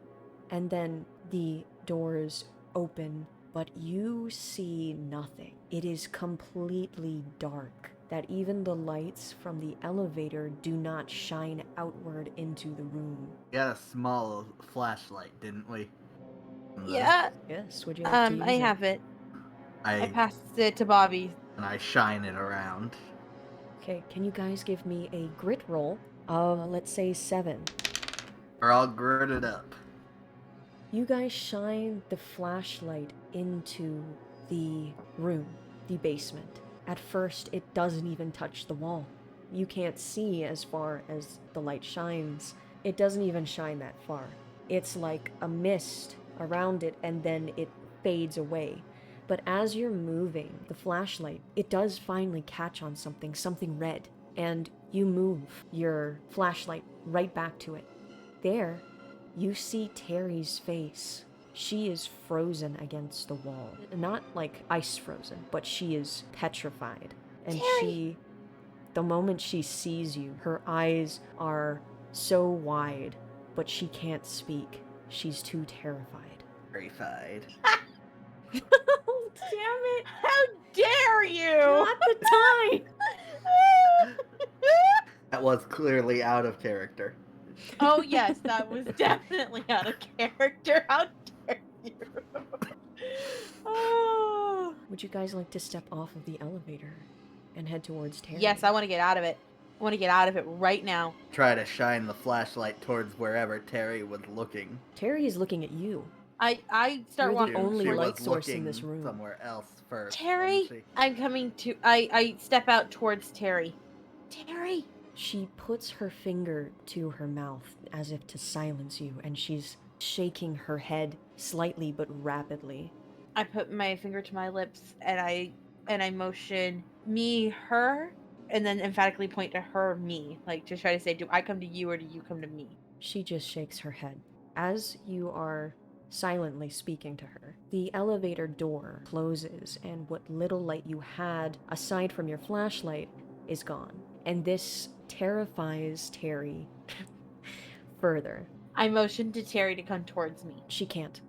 and then the doors open, but you see nothing. It is completely dark, that even the lights from the elevator do not shine outward into the room. We got a small flashlight, didn't we? Yeah. Yes, would you like to use I have it. I I passed it to Bobby. and I shine it around. Okay, can you guys give me a grit roll of, let's say, 7? We're all girded up. You guys shine the flashlight into the room, the basement. At first, it doesn't even touch the wall. You can't see as far as the light shines. It doesn't even shine that far. It's like a mist around it, and then it fades away. But as you're moving the flashlight, it does finally catch on something red, and you move your flashlight right back to it. There, you see Terry's face. She is frozen against the wall. Not like ice frozen, but she is petrified. And Terry! the moment she sees you, her eyes are so wide, but she can't speak. She's too terrified. Terrified. Oh, damn it! How dare you? Not the time! That was clearly out of character. Oh yes, that was definitely out of character. How dare you? Oh. Would you guys like to step off of the elevator and head towards Terry? Yes, I want to get out of it. I want to get out of it right now. Try to shine the flashlight towards wherever Terry was looking. Terry is looking at you. I start You're the walking. only She light was source in looking this room. somewhere else first. Terry, wasn't she? I'm coming to. I step out towards Terry. Terry. She puts her finger to her mouth as if to silence you, and she's shaking her head slightly but rapidly. I put my finger to my lips and I motion me, her, and then emphatically point to her, me, like to try to say, do I come to you or do you come to me? She just shakes her head. As you are silently speaking to her, the elevator door closes, and what little light you had, aside from your flashlight, is gone. And this terrifies Terry further. I motion to Terry to come towards me. She can't.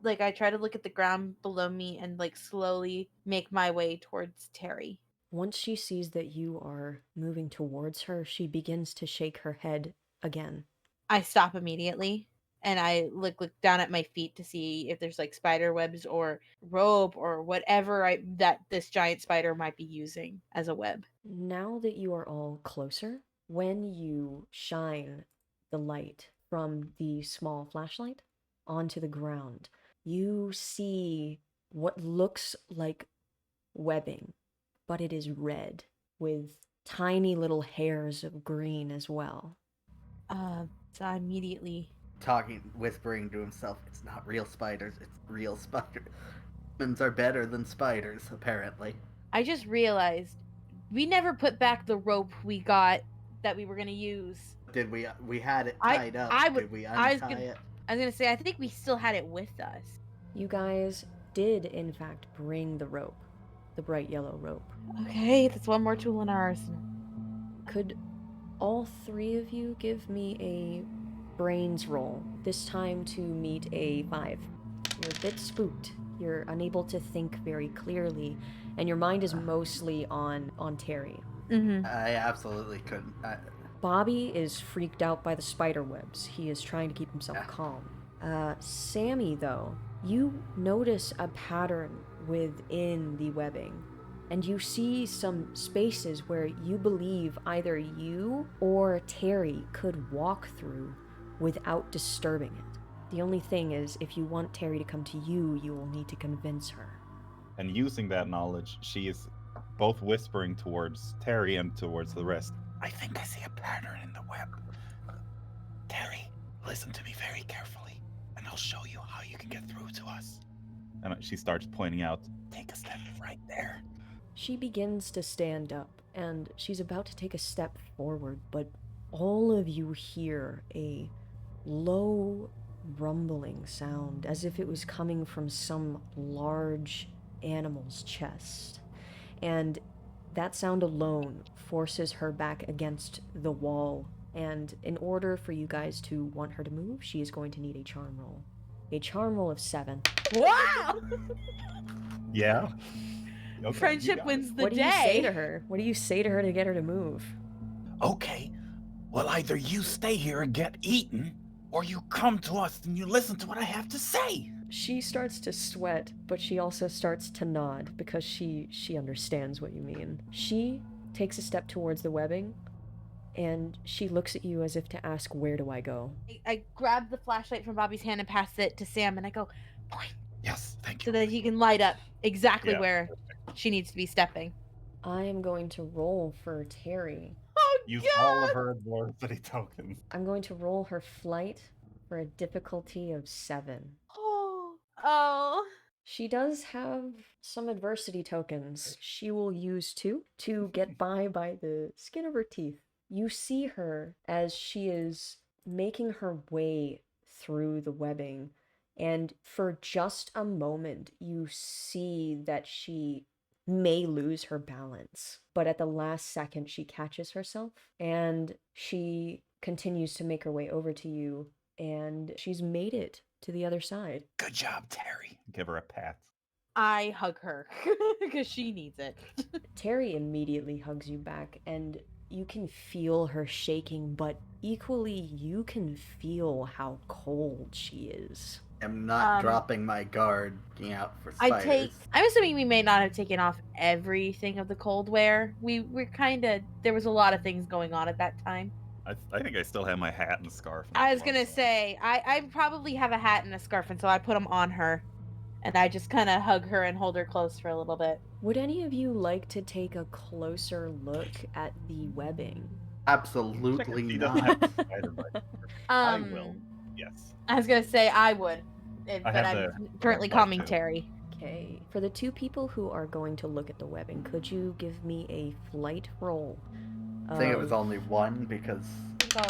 Like I try to look at the ground below me and like slowly make my way towards Terry. Once she sees that you are moving towards her, she begins to shake her head again. I stop immediately and I look down at my feet to see if there's like spider webs or rope or whatever that this giant spider might be using as a web. Now that you are all closer, when you shine the light from the small flashlight onto the ground, you see what looks like webbing, but it is red with tiny little hairs of green as well. So I immediately Whispering to himself, it's not real spiders, it's real spiders. Humans are better than spiders, apparently. I just realized we never put back the rope we got that we were gonna use. Did we had it I- tied up? I would- Did we I was untie gonna- it? I was gonna say I think we still had it with us. You guys did, in fact, bring the rope, the bright yellow rope. Okay, that's one more tool in our arsenal. Could all three of you give me a brains roll, this time to meet a 5? You're a bit spooked. You're unable to think very clearly, and your mind is mostly on Terry. Mm-hmm. I absolutely couldn't. Bobby is freaked out by the spider webs. He is trying to keep himself calm. Sammy, though, you notice a pattern within the webbing, and you see some spaces where you believe either you or Terry could walk through without disturbing it. The only thing is, if you want Terry to come to you, you will need to convince her. And using that knowledge, she is both whispering towards Terry and towards the rest. I think I see a pattern in the web. Terry, listen to me very carefully, and I'll show you how you can get through to us. And she starts pointing out, take a step right there. She begins to stand up, and she's about to take a step forward, but all of you hear a low rumbling sound, as if it was coming from some large animal's chest. And that sound alone forces her back against the wall, and in order for you guys to want her to move, she is going to need a charm roll. A charm roll of 7. Wow! Yeah. Okay, Friendship wins the What do day. you say to her? What do you say to her to get her to move? Okay. Well, either you stay here and get eaten, or you come to us and you listen to what I have to say. She starts to sweat, but she also starts to nod because she understands what you mean. She takes a step towards the webbing, and she looks at you as if to ask, where do I go? I grab the flashlight from Bobby's hand and pass it to Sam, and I go, Yes, thank so you. that he can light up exactly Yeah, where she needs to be stepping. I am going to roll for Terry. Oh, Use God! all of her adversity tokens. I'm going to roll her flight for a difficulty of 7. Oh. She does have some adversity tokens. She will use 2 to get by the skin of her teeth. You see her as she is making her way through the webbing, and for just a moment, you see that she may lose her balance. But at the last second, she catches herself and she continues to make her way over to you, and she's made it to the other side. Good job, Terry. Give her a pat. I hug her because she needs it. Terry immediately hugs you back, and you can feel her shaking, but equally, you can feel how cold she is. I'm not dropping my guard looking out for spiders. I'm assuming we may not have taken off everything of the cold wear. We're kind of, there was a lot of things going on at that time. I think I still have my hat and scarf. And I was gloves gonna on. say, I probably have a hat and a scarf, and so I put them on her, and I just kind of hug her and hold her close for a little bit. Would any of you like to take a closer look at the webbing? Absolutely She doesn't have not. spider bite. I will. Yes. I was gonna say I would, but have I'm the currently bite calming too. Terry. Okay. For the 2 people who are going to look at the webbing, could you give me a flight roll? I think it was only one because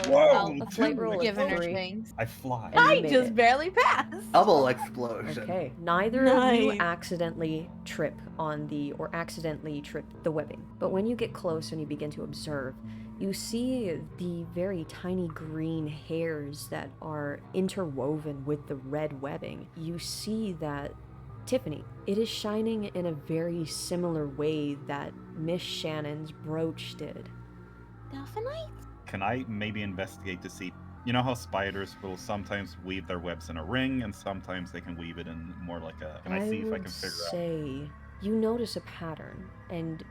Whoa! A flight roll of Giving her 3. things. I fly. And you I made just it. barely passed. double explosion. Okay, neither of you Nice. accidentally trip on the, or accidentally trip the webbing. But when you get close and you begin to observe, you see the very tiny green hairs that are interwoven with the red webbing. You see that, Tiffany, it is shining in a very similar way that Miss Shannon's brooch did. Delphinite? Can I maybe investigate to see? You know how spiders will sometimes weave their webs in a ring, and sometimes they can weave it in more like a. Can I see if I would can figure out? say you notice a pattern, and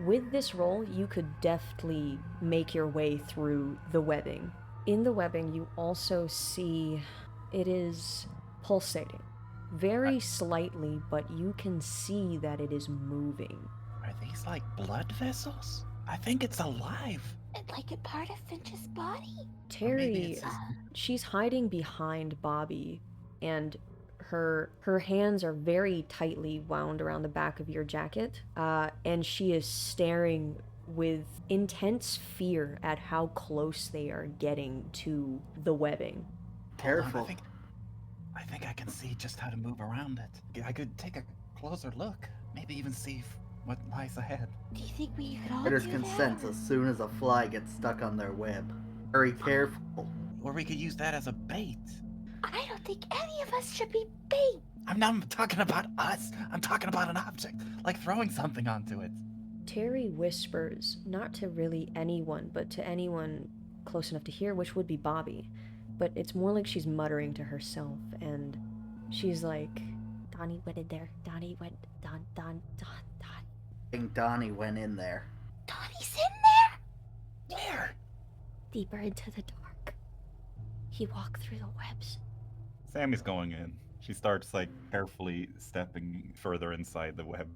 with this roll, you could deftly make your way through the webbing. In the webbing, you also see it is pulsating. Very slightly, but you can see that it is moving. Are these like blood vessels? I think it's alive. Like a part of Finch's body? Terry, it's just- she's hiding behind Bobby, and her hands are very tightly wound around the back of your jacket, and she is staring with intense fear at how close they are getting to the webbing. Hold on, Careful. I think I can see just how to move around it. I could take a closer look. Maybe even see what lies ahead. Do you think we could all Spiders do can that? sense as soon as a fly gets stuck on their web. Very careful. Or we could use that as a bait. I don't think any of us should be bait. I'm not talking about us. I'm talking about an object, like throwing something onto it. Terry whispers, not to really anyone, but to anyone close enough to hear, which would be Bobby. But it's more like she's muttering to herself, and she's like, Donnie went in there. Donnie went. Don. I think Donnie went in there. Donnie's in there? Where? Deeper into the dark. He walked through the webs. Sammy's going in. She starts like carefully stepping further inside the web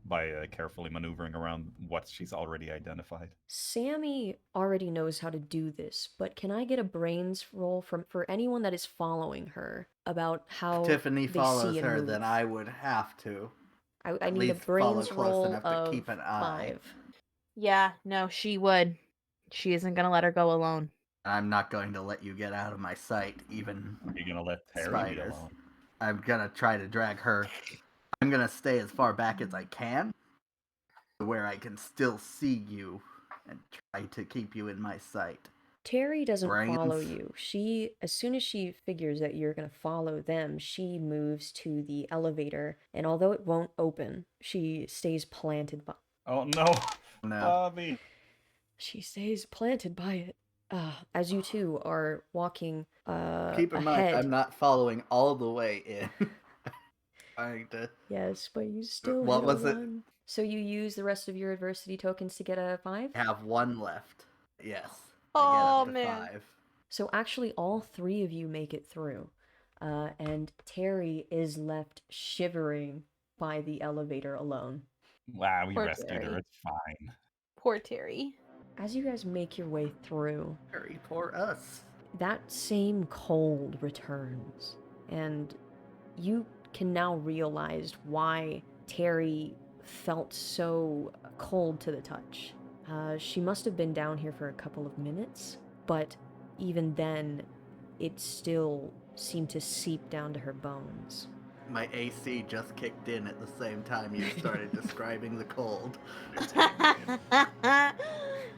by carefully maneuvering around what she's already identified. Sammy already knows how to do this, but can I get a brains roll for anyone that is following her about how If Tiffany they follows see and her, move? then I would have to. I at need a least follow brains close roll enough to of keep an eye. 5. Yeah, no, she would. She isn't gonna let her go alone. I'm not going to let you get out of my sight, even You're gonna let Terry be spiders. alone. I'm gonna try to drag her. I'm gonna stay as far back as I can, where I can still see you, and try to keep you in my sight. Terry doesn't follow Brains. you. She, as soon as she figures that you're gonna follow them, she moves to the elevator, and although it won't open, she stays planted by. Oh no, No. Bobby! She stays planted by it. As you two are walking Keep in ahead. mind, I'm not following all the way in. Trying to. Yes, but you still What hit was a it? 1. So you use the rest of your adversity tokens to get a 5? Have one left. Yes. Oh, I get up to man. 5. So actually all 3 of you make it through. and Terry is left shivering by the elevator alone. Wow, we Poor rescued her. Terry. It's fine. Poor Terry. As you guys make your way through, Very poor us. that same cold returns, and you can now realize why Terry felt so cold to the touch. She must have been down here for a couple of minutes, but even then, it still seemed to seep down to her bones. My AC just kicked in at the same time you started describing the cold.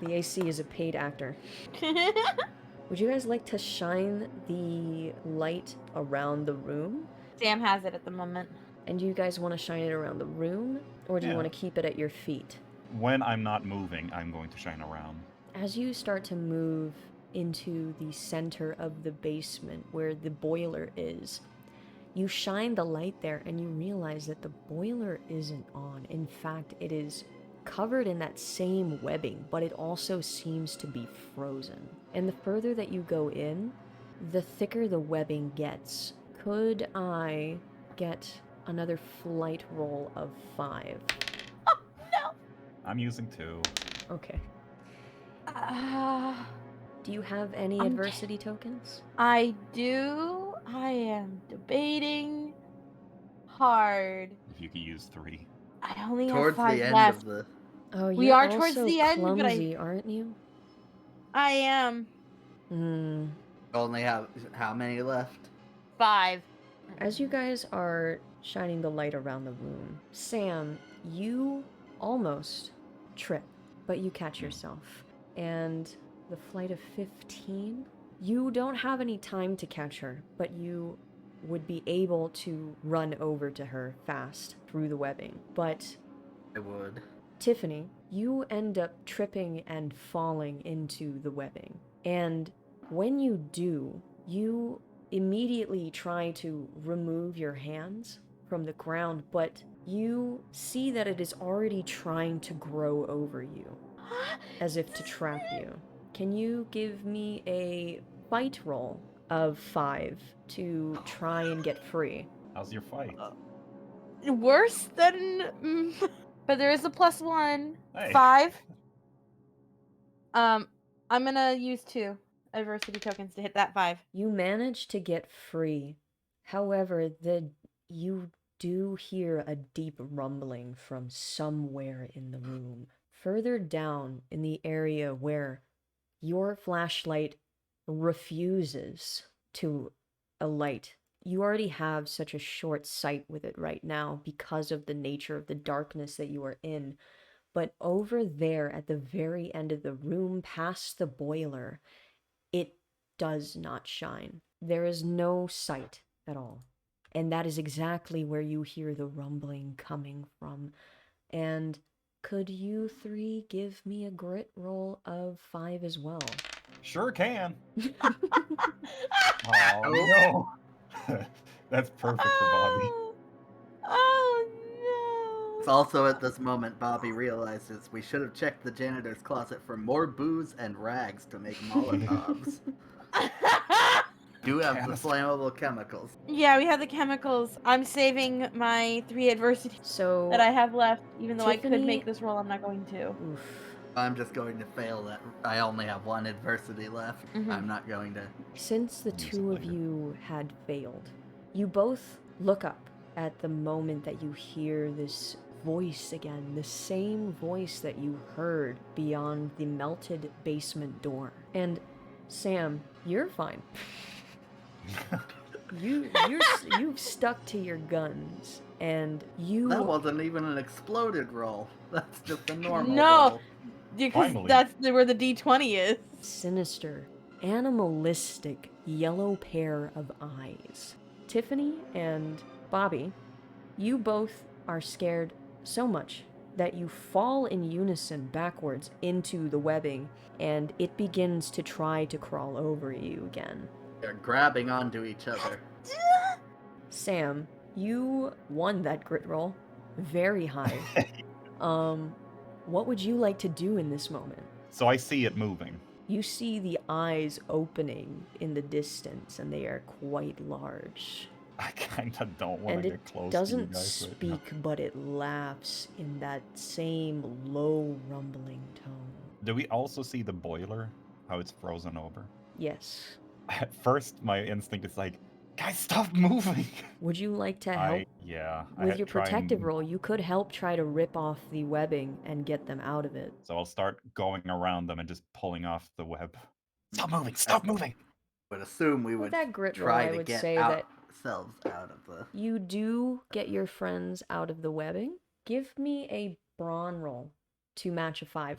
The AC is a paid actor. Would you guys like to shine the light around the room? Sam has it at the moment. And do you guys want to shine it around the room, or do you Yeah. want to keep it at your feet? When I'm not moving, I'm going to shine around. As you start to move into the center of the basement where the boiler is, you shine the light there and you realize that the boiler isn't on. In fact, it is covered in that same webbing, but it also seems to be frozen. And the further that you go in, the thicker the webbing gets. Could I get another flight roll of 5? I'm using 2. Okay. Uh, Do you have any adversity tokens? I do. I am debating hard. If you could use 3. I only Towards have 5 the end left. of the. Oh, We you're are towards also the end, but I- clumsy, aren't you? I am Hmm. Only have how many left? 5. As you guys are shining the light around the room, Sam, you almost trip, but you catch yourself. And the flight of 15, you don't have any time to catch her, but you would be able to run over to her fast through the webbing. But I would. Tiffany, you end up tripping and falling into the webbing. And when you do, you immediately try to remove your hands from the ground, but you see that it is already trying to grow over you, as if to trap you. Can you give me a fight roll of 5 to try and get free? How's your fight? Worse than. But there is a +1. Hey. 5. I'm gonna use 2 adversity tokens to hit that 5. You manage to get free. However, you do hear a deep rumbling from somewhere in the room. Further down in the area where your flashlight refuses to alight. You already have such a short sight with it right now because of the nature of the darkness that you are in. But over there at the very end of the room, past the boiler, it does not shine. There is no sight at all. And that is exactly where you hear the rumbling coming from. And could you 3 give me a grit roll of 5 as well? Sure can. Oh, no. That's perfect for Bobby. Oh It's no! also at this moment Bobby realizes we should have checked the janitor's closet for more booze and rags to make Molotovs. Do have the Canister. flammable chemicals. Yeah, we have the chemicals. I'm saving my 3 adversity So that I have left, even though I could Tiffany- make this roll. I'm not going to. oof. I'm just going to fail that. I only have 1 adversity left. Mhm. I'm not going to. Since the Use it two of later. you had failed, you both look up at the moment that you hear this voice again, the same voice that you heard beyond the melted basement door. And Sam, you're fine. You've stuck to your guns, and you That wasn't even an exploded roll. That's just a normal No. roll. Because Finally. that's where the D20 is. sinister, animalistic yellow pair of eyes. Tiffany and Bobby, you both are scared so much that you fall in unison backwards into the webbing, and it begins to try to crawl over you again. They're grabbing onto each other. Sam, you won that grit roll very high. What would you like to do in this moment? So I see it moving. You see the eyes opening in the distance, and they are quite large. I kind of don't want And to it get close doesn't to you guys right now. speak, but it laughs in that same low rumbling tone. Do we also see the boiler? How it's frozen over? Yes. At first, my instinct is like, guys, stop moving. Would you like to help? I With had your try and protective move. roll, you could help try to rip off the webbing and get them out of it. So I'll start going around them and just pulling off the web. Stop moving! Stop moving! Would assume we With would that grit roll, try I to would get say that ourselves out of the. you do get your friends out of the webbing. Give me a brawn roll to match a 5.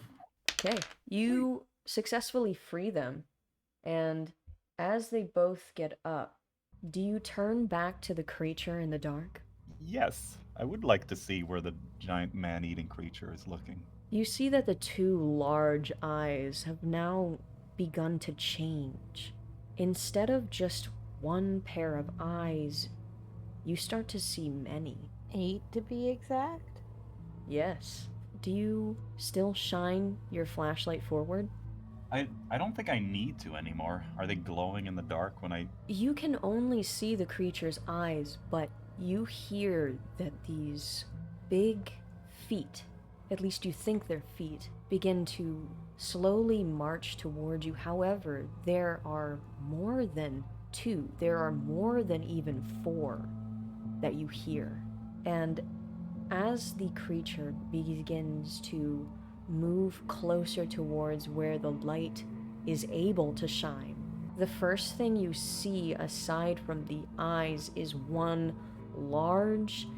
Okay. You successfully free them, and as they both get up, do you turn back to the creature in the dark? Yes, I would like to see where the giant man-eating creature is looking. You see that the two large eyes have now begun to change. Instead of just one pair of eyes, you start to see many. 8 to be exact. Yes. Do you still shine your flashlight forward? I don't think I need to anymore. Are they glowing in the dark when I... You can only see the creature's eyes, but you hear that these big feet, at least you think they're feet, begin to slowly march toward you. However, there are more than 2. There are more than even 4 that you hear. And as the creature begins to move closer towards where the light is able to shine, the first thing you see aside from the eyes is one large,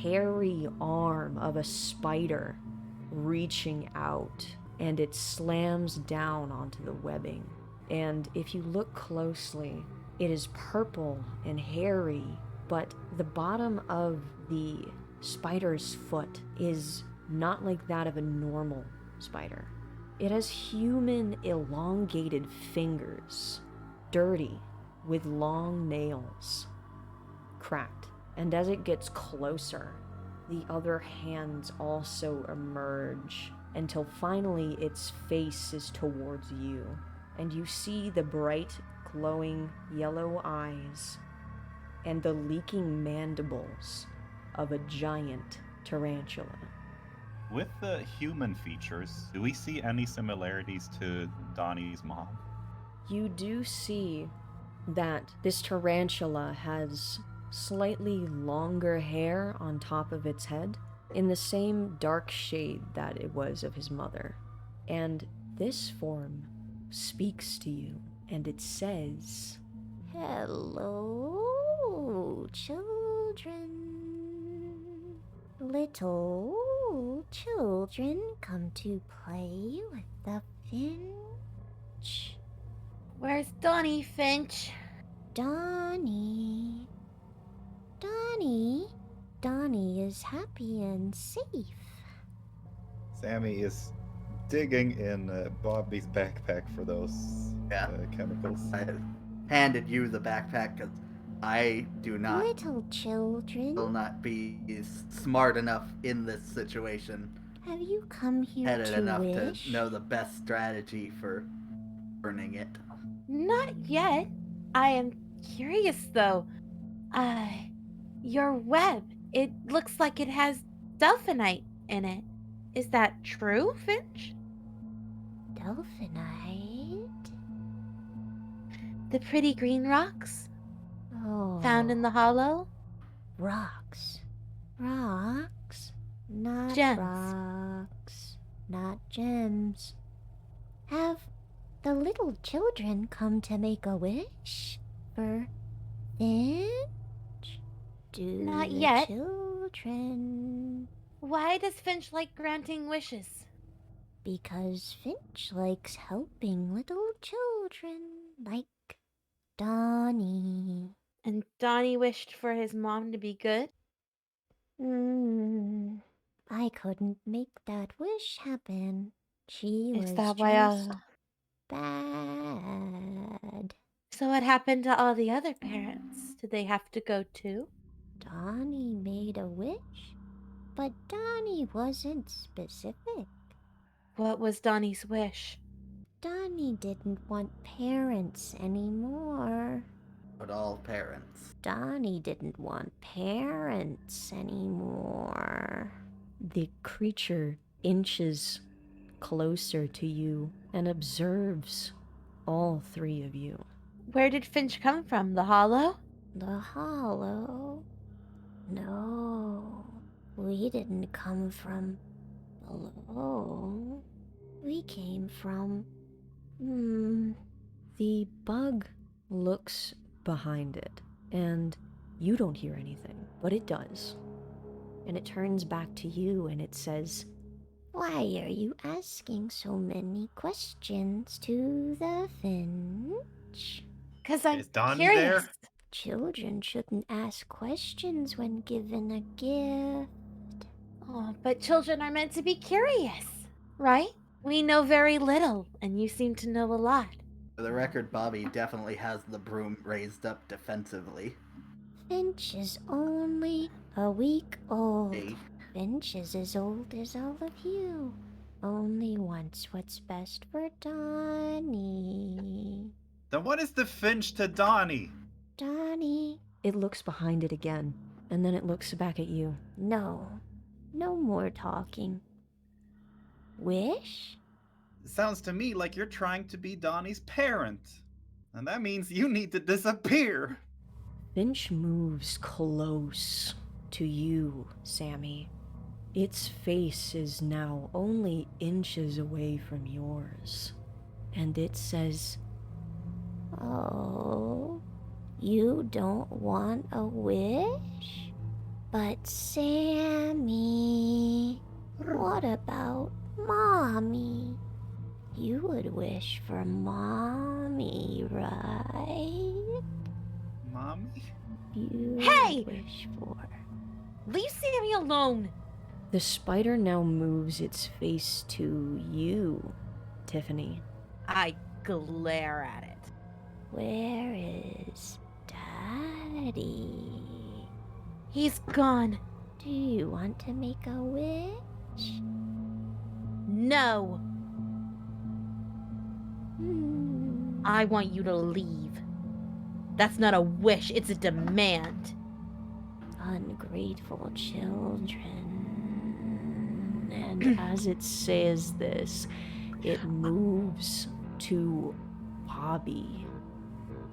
hairy arm of a spider reaching out, and it slams down onto the webbing. And if you look closely, it is purple and hairy, but the bottom of the spider's foot is not like that of a normal spider. It has human elongated fingers, dirty, with long nails, cracked. And as it gets closer, the other hands also emerge until finally its face is towards you, and you see the bright, glowing yellow eyes and the leaking mandibles of a giant tarantula. With the human features, do we see any similarities to Donnie's mom? You do see that this tarantula has slightly longer hair on top of its head, in the same dark shade that it was of his mother. And this form speaks to you, and it says, Hello, children. Little children, come to play with the Finch. Where's Donnie, Finch? Donnie. Donnie is happy and safe. Sammy is digging in Bobby's backpack for those chemicals. I handed you the backpack because I do not Little children, will not be smart enough in this situation, have you come here headed to enough wish? to know the best strategy for burning it. Not yet. I am curious though. Your web, it looks like it has delphinite in it. Is that true, Finch? Delphinite? The pretty green rocks Oh. found in the hollow? Rocks. Rocks. Not Gems. rocks. Not gems. Have the little children come to make a wish for Finch? Do Not the yet. children? Why does Finch like granting wishes? Because Finch likes helping little children, like Donnie. And Donnie wished for his mom to be good? I couldn't make that wish happen. She Is was that just why? bad. So what happened to all the other parents? Did they have to go too? Donnie made a wish, but Donnie wasn't specific. What was Donnie's wish? Donnie didn't want parents anymore. But all parents. Donnie didn't want parents anymore. The creature inches closer to you and observes all three of you. Where did Finch come from? The Hollow? The Hollow? No, we didn't come from below. We came from... The bug looks behind it, and you don't hear anything, but it does. And it turns back to you and it says, Why are you asking so many questions to the Finch? Because I'm Is Donnie curious. there? Children shouldn't ask questions when given a gift. Oh, but children are meant to be curious, right? We know very little, and you seem to know a lot. For the record, Bobby definitely has the broom raised up defensively. Finch is only a week old. Hey, Finch is as old as all of you. Only wants what's best for Donnie. Then what is the Finch to Donnie? Donnie. it looks behind it again, and then it looks back at you. No. No more talking. Wish? It sounds to me like you're trying to be Donnie's parent. And that means you need to disappear. Finch moves close to you, Sammy. Its face is now only inches away from yours, and it says, Oh, you don't want a wish? But Sammy, what about Mommy? You would wish for Mommy, right? Mommy? You Hey! would wish for... Leave Sammy alone. The spider now moves its face to you, Tiffany. I glare at it. Where is Daddy? He's gone. Do you want to make a wish? No, I want you to leave. That's not a wish, it's a demand. Ungrateful children. And as it says this, it moves to Bobby.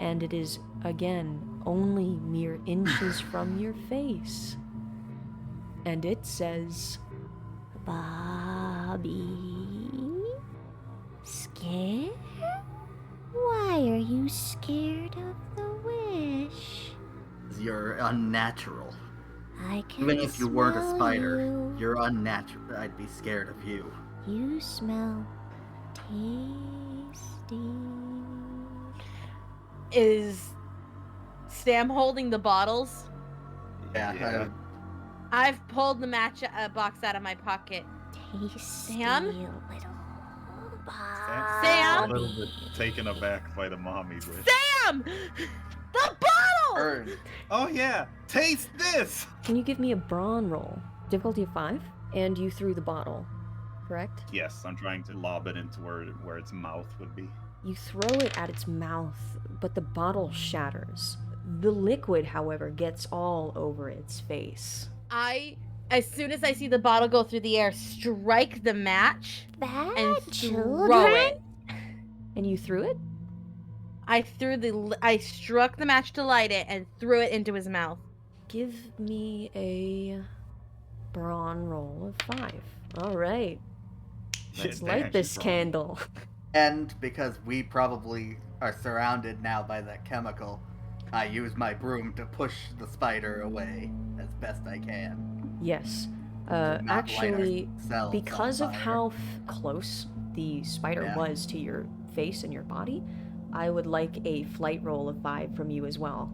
And it is, again, only mere inches from your face. And it says, Bobby? Scared? Why are you scared of the wish? you're unnatural. I can Even if you weren't a smell spider, you. you're unnatural. I'd be scared of you. You smell tasty. Is Sam holding the bottles? Yeah. I've pulled the match box out of my pocket. Tasty Sam? little Sam? A little bit taken aback by the mommy wish. Sam! The bottle! Burn. Oh yeah, taste this! can you give me a brawn roll? Difficulty of 5? And you threw the bottle, correct? Yes, I'm trying to lob it into where its mouth would be. You throw it at its mouth, but the bottle shatters. The liquid, however, gets all over its face. As soon as I see the bottle go through the air, strike the match Bad and children? throw it. And you threw it? I struck the match to light it and threw it into his mouth. Give me a brawn roll of 5. All right. Let's Shit, light damn, this she's wrong. candle. And because we probably are surrounded now by that chemical, I use my broom to push the spider away as best I can. Yes. To not light Actually, ourselves because on of fire. how close the spider Yeah. was to your face and your body, I would like a flight roll of 5 from you as well.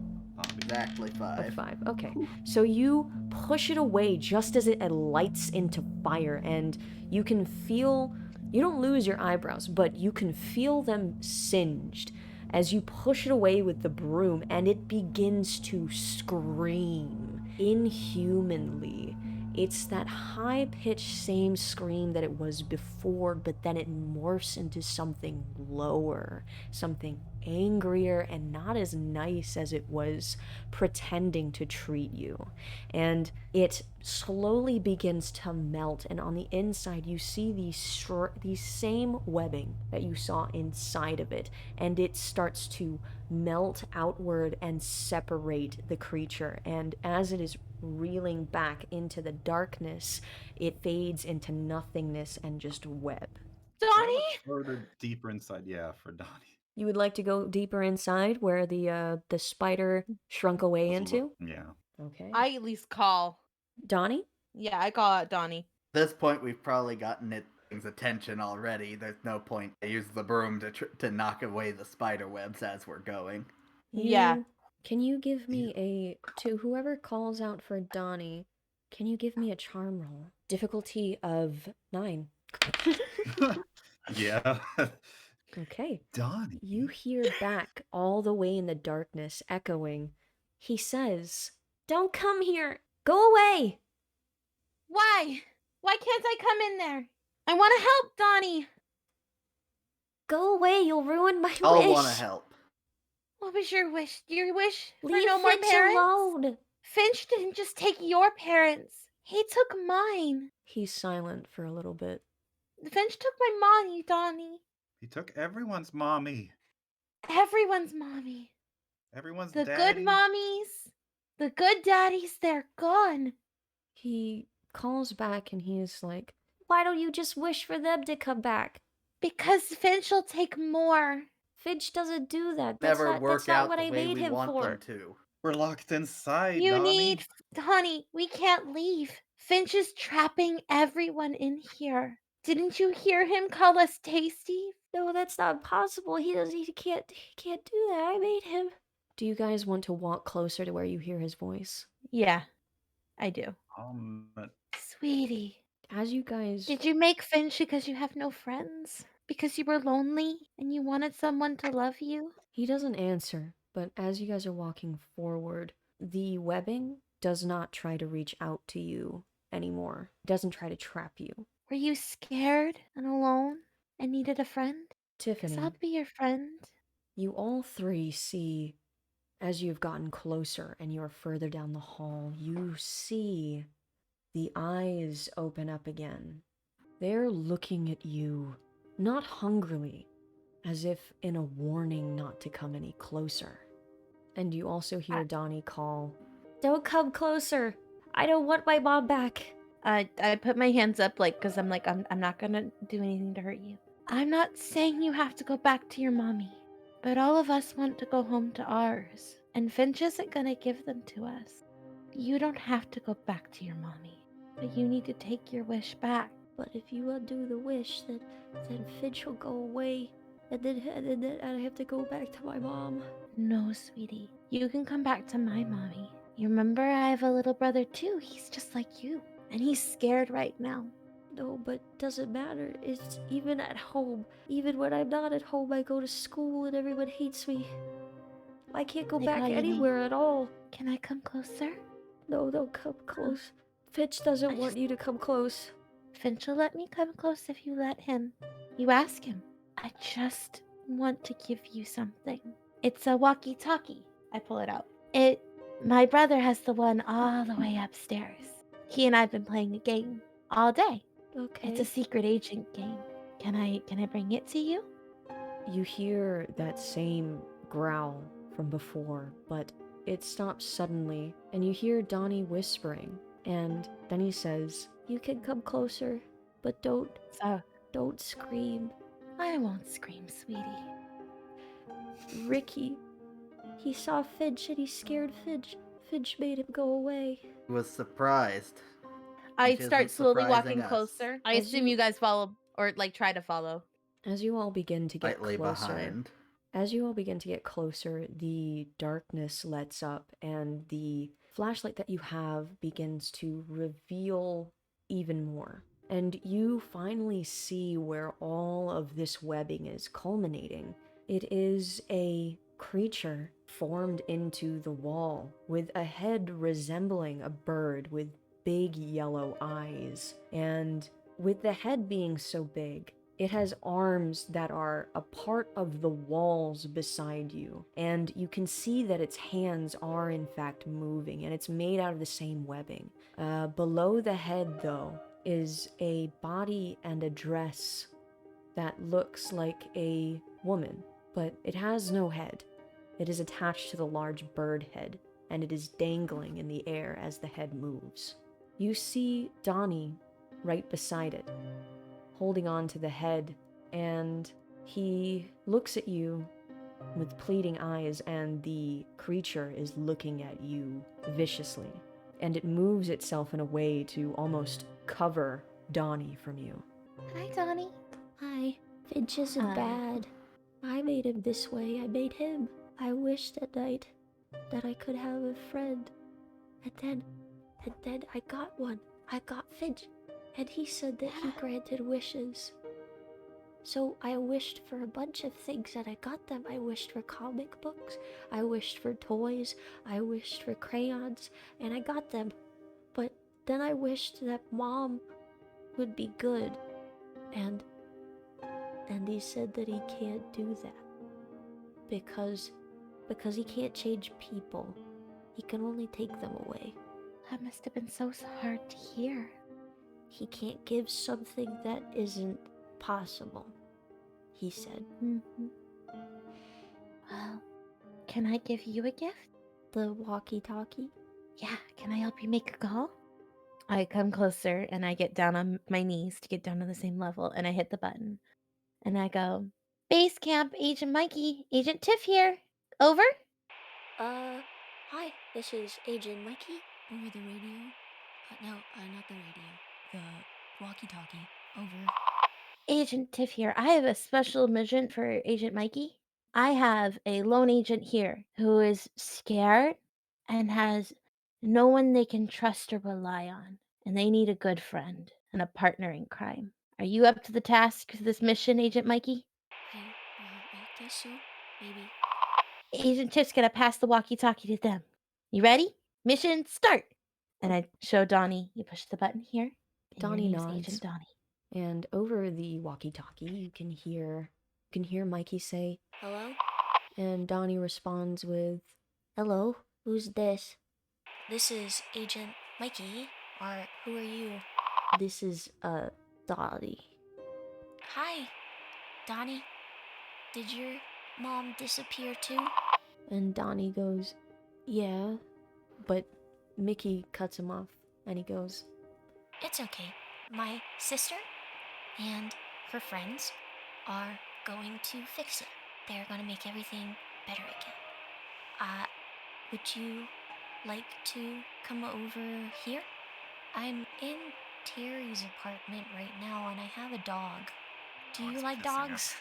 Exactly Of 5. 5. Okay. So you push it away just as it lights into fire, and you can feel. You don't lose your eyebrows, but you can feel them singed as you push it away with the broom, and it begins to scream inhumanly It's that high-pitched same scream that it was before, but then it morphs into something lower, something angrier and not as nice as it was pretending to treat you. And it slowly begins to melt, and on the inside you see these same webbing that you saw inside of it, and it starts to melt outward and separate the creature. And as it is reeling back into the darkness, it fades into nothingness and just web. Donnie? Further deeper inside, yeah, for Donnie. You would like to go deeper inside where the spider shrunk away into? Yeah. Okay. I at least call. Donnie? Yeah, I call out Donnie. At this point, we've probably gotten its attention already. There's no point to use the broom to knock away the spider webs as we're going. Yeah. Can you give me to whoever calls out for Donnie, can you give me a charm roll? Difficulty of 9. Yeah. Okay. Donnie. You hear back all the way in the darkness, echoing. He says, "Don't come here! Go away!" Why? Why can't I come in there? I want to help Donnie. Go away, you'll ruin my I'll wish! want to help. What was your wish? Your wish for Leave no more Finch parents? alone! Finch didn't just take your parents. He took mine. He's silent for a little bit. Finch took my mommy, Donnie. He took everyone's mommy. Everyone's mommy. Everyone's The daddy. good mommies. The good daddies, they're gone. He calls back and he is like, "Why don't you just wish for them to come back? Because Finch'll take more. Finch doesn't do that. Never That's work not out what the I way made we him want for." them to. We're locked inside, You Donnie. need... Honey, we can't leave. Finch is trapping everyone in here. Didn't you hear him call us tasty? No, that's not possible. He can't do that. I made him. Do you guys want to walk closer to where you hear his voice? Yeah, I do. But Sweetie, As you guys did you make Finch because you have no friends? Because you were lonely and you wanted someone to love you? He doesn't answer, but as you guys are walking forward, the webbing does not try to reach out to you anymore. It doesn't try to trap you. Were you scared and alone and needed a friend? Because Tiffany, I'll be your friend. you all three see, as you've gotten closer and you're further down the hall, you see the eyes open up again. They're looking at you, not hungrily, as if in a warning not to come any closer. And you also hear Donnie call, "Don't come closer! I don't want my mom back!" I put my hands up because I'm not gonna do anything to hurt you. I'm not saying you have to go back to your mommy, but all of us want to go home to ours, and Finch isn't gonna give them to us. You don't have to go back to your mommy, but you need to take your wish back. But if you undo the wish, then Finch will go away, and then I have to go back to my mom. No, sweetie, you can come back to my mommy. You remember I have a little brother too. He's just like you, and he's scared right now. No, but doesn't matter. It's even at home. Even when I'm not at home, I go to school and everyone hates me. I can't go They back call you anywhere at all. Can I come closer? No, don't come close. Finch doesn't I want just- you to come close. Finch will let me come close if you let him. You ask him. I just want to give you something. It's a walkie-talkie. I pull it out. My brother has the one all the way upstairs. He and I've been playing a game all day. Okay. It's a secret agent game. Can I bring it to you? You hear that same growl from before, but it stops suddenly, and you hear Donnie whispering, and then he says, You can come closer, but don't So scream. I won't scream, sweetie. Ricky, he saw Finch and he scared Finch. Finch made him go away. He was surprised. I Which start isn't slowly surprising walking us. closer. I As assume you- you guys follow or try to follow. as you all begin to get Slightly closer, behind. as you all begin to get closer, the darkness lets up, and the flashlight that you have begins to reveal even more. And you finally see where all of this webbing is culminating. It is a creature formed into the wall with a head resembling a bird with big yellow eyes. And with the head being so big, it has arms that are a part of the walls beside you. And you can see that its hands are in fact moving, and it's made out of the same webbing. Below the head, though, is a body and a dress that looks like a woman, but it has no head. It is attached to the large bird head, and it is dangling in the air as the head moves. You see Donnie right beside it, holding on to the head, and he looks at you with pleading eyes, and the creature is looking at you viciously, and it moves itself in a way to almost cover Donnie from you. Hi, Donnie. Hi. Finch isn't bad. I made him this way. I made him. I wished at night that I could have a friend. And then I got one. I got Finch. And he said that he granted wishes. So I wished for a bunch of things and I got them. I wished for comic books. I wished for toys. I wished for crayons. And I got them. But then I wished that Mom would be good. And he said that he can't do that. Because he can't change people. He can only take them away. That must have been so hard to hear. He can't give something that isn't possible, he said. Mm-hmm. Well, can I give you a gift? The walkie-talkie? Yeah, can I help you make a call? I come closer and I get down on my knees to get down to the same level, and I hit the button. And I go, Base Camp, Agent Mikey, Agent Tiff here. Over? Hi, this is Agent Mikey over the radio. No, not the radio. The walkie-talkie. Over. Agent Tiff here. I have a special mission for Agent Mikey. I have a lone agent here who is scared and has no one they can trust or rely on. And they need a good friend and a partner in crime. Are you up to the task for this mission, Agent Mikey? I guess so. Maybe. Agent Tiff's gonna pass the walkie-talkie to them. You ready? Mission start! And I show Donnie. You push the button here. And Donnie your name's nods. Agent Donnie. And over the walkie-talkie, you can hear Mikey say, Hello? and Donnie responds with, Hello? Who's this? This is Agent Mikey. Or who are you? "This is, Dottie." Hi, Donnie. Did your mom disappear too? And Donnie goes, "Yeah." But Mickey cuts him off, and he goes, It's okay. My sister and her friends are going to fix it. They're gonna make everything better again. Would you like to come over here? I'm in Terry's apartment right now and I have a dog. Do you like dogs?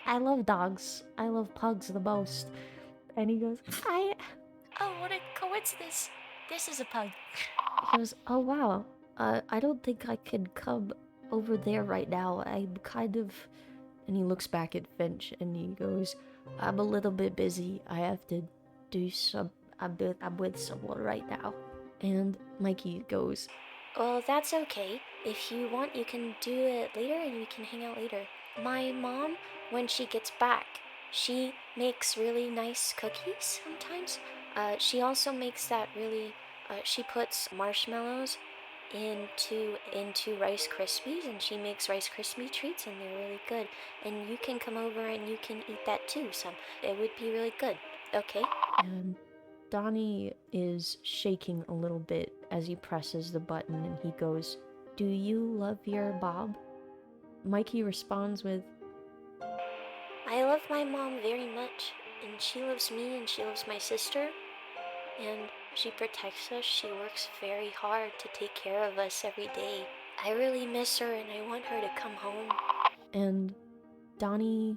"I love dogs. I love pugs the most." And he goes, Oh, what a coincidence. This is a pug. he goes, "Oh, wow. I don't think I can come over there right now. I'm kind of..." And he looks back at Finch and he goes, "I'm a little bit busy. I have to do I'm with someone right now." And Mikey goes, Well, that's okay. If you want, you can do it later and we can hang out later. My mom, when she gets back, she makes really nice cookies sometimes. She also makes that really, she puts marshmallows into Rice Krispies, and she makes Rice Krispie treats, and they're really good. And you can come over and you can eat that too. So it would be really good. Okay? and Donnie is shaking a little bit as he presses the button and he goes, "Do you love your Bob?" Mikey responds with, I love my mom very much, and she loves me and she loves my sister, and she protects us. She works very hard to take care of us every day. I really miss her and I want her to come home. and Donnie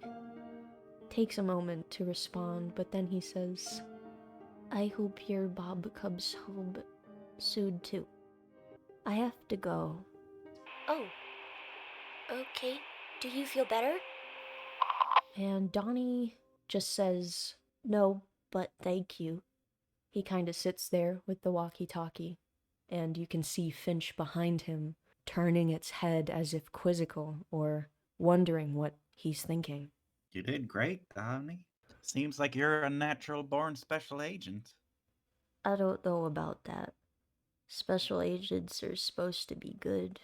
takes a moment to respond, but then he says, "I hope your Bob comes home soon too. I have to go." Oh, okay. Do you feel better? And Donnie just says, "No, but thank you." He kind of sits there with the walkie-talkie, and you can see Finch behind him, turning its head as if quizzical or wondering what he's thinking. You did great, Donnie. Seems like you're a natural-born special agent. I don't know about that. Special agents are supposed to be good.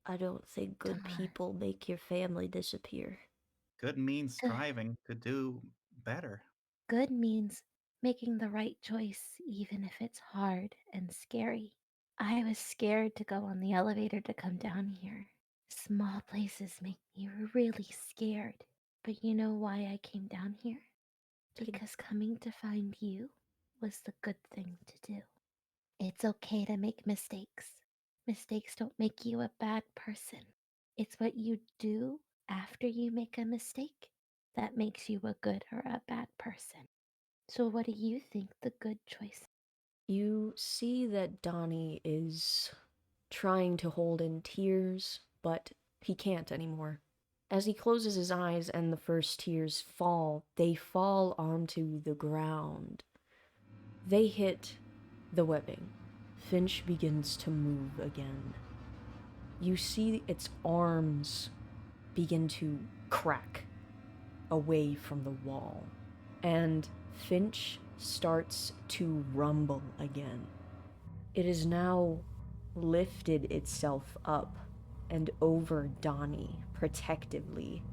I don't think good Darn. people make your family disappear. Good means striving to do better. Good means making the right choice, even if it's hard and scary. I was scared to go on the elevator to come down here. Small places make me really scared. But you know why I came down here? Because coming to find you was the good thing to do. It's okay to make mistakes. Mistakes don't make you a bad person. It's what you do after you make a mistake that makes you a good or a bad person. So, what do you think the good choice? You see that Donnie is trying to hold in tears, but he can't anymore. As he closes his eyes and the first tears fall, they fall onto the ground. They hit the webbing. Finch begins to move again. You see its arms begin to crack away from the wall, and Finch starts to rumble again. It has now lifted itself up and over Donnie protectively.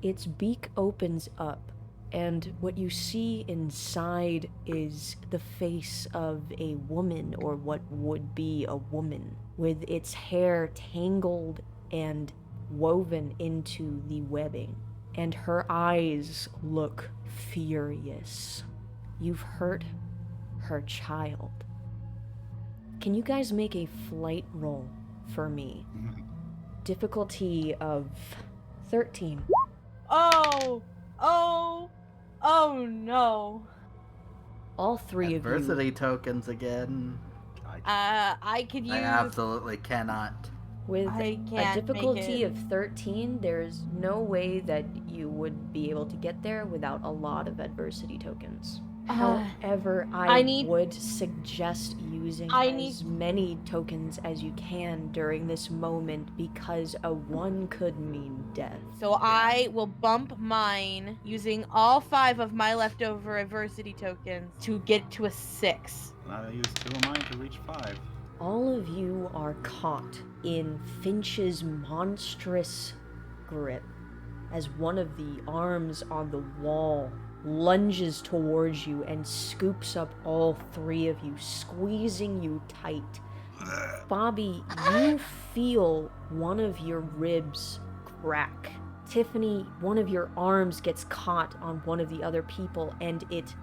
Its beak opens up, and what you see inside is the face of a woman, or what would be a woman, with its hair tangled and woven into the webbing. And her eyes look furious. You've hurt her child. Can you guys make a flight roll for me? Difficulty of 13. Oh no. All three of Adversity you, tokens again. I could use. I absolutely cannot. with I a can't make difficulty it. of 13, there's no way that you would be able to get there without a lot of adversity tokens. However, I need- would suggest using I as many tokens as you can during this moment, because a 1 could mean death. So I will bump mine using all 5 of my leftover adversity tokens to get to a 6. I used 2 of mine to reach 5. All of you are caught in Finch's monstrous grip as one of the arms on the wall lunges towards you and scoops up all 3 of you, squeezing you tight. Bobby, you feel one of your ribs crack. Tiffany, one of your arms gets caught on one of the other people and it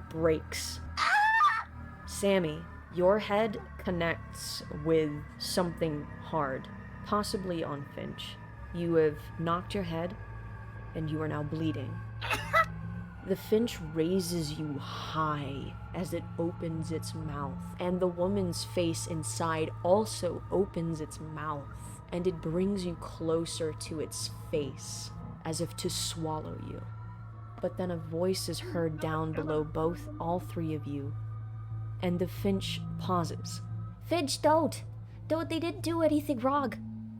breaks. Sammy, your head connects with something hard, possibly on Finch. You have knocked your head, and you are now bleeding. The Finch raises you high as it opens its mouth, and the woman's face inside also opens its mouth, and it brings you closer to its face, as if to swallow you. But then a voice is heard down below all 3 of you, and the Finch pauses. Finch, don't! Don't, they didn't do anything wrong.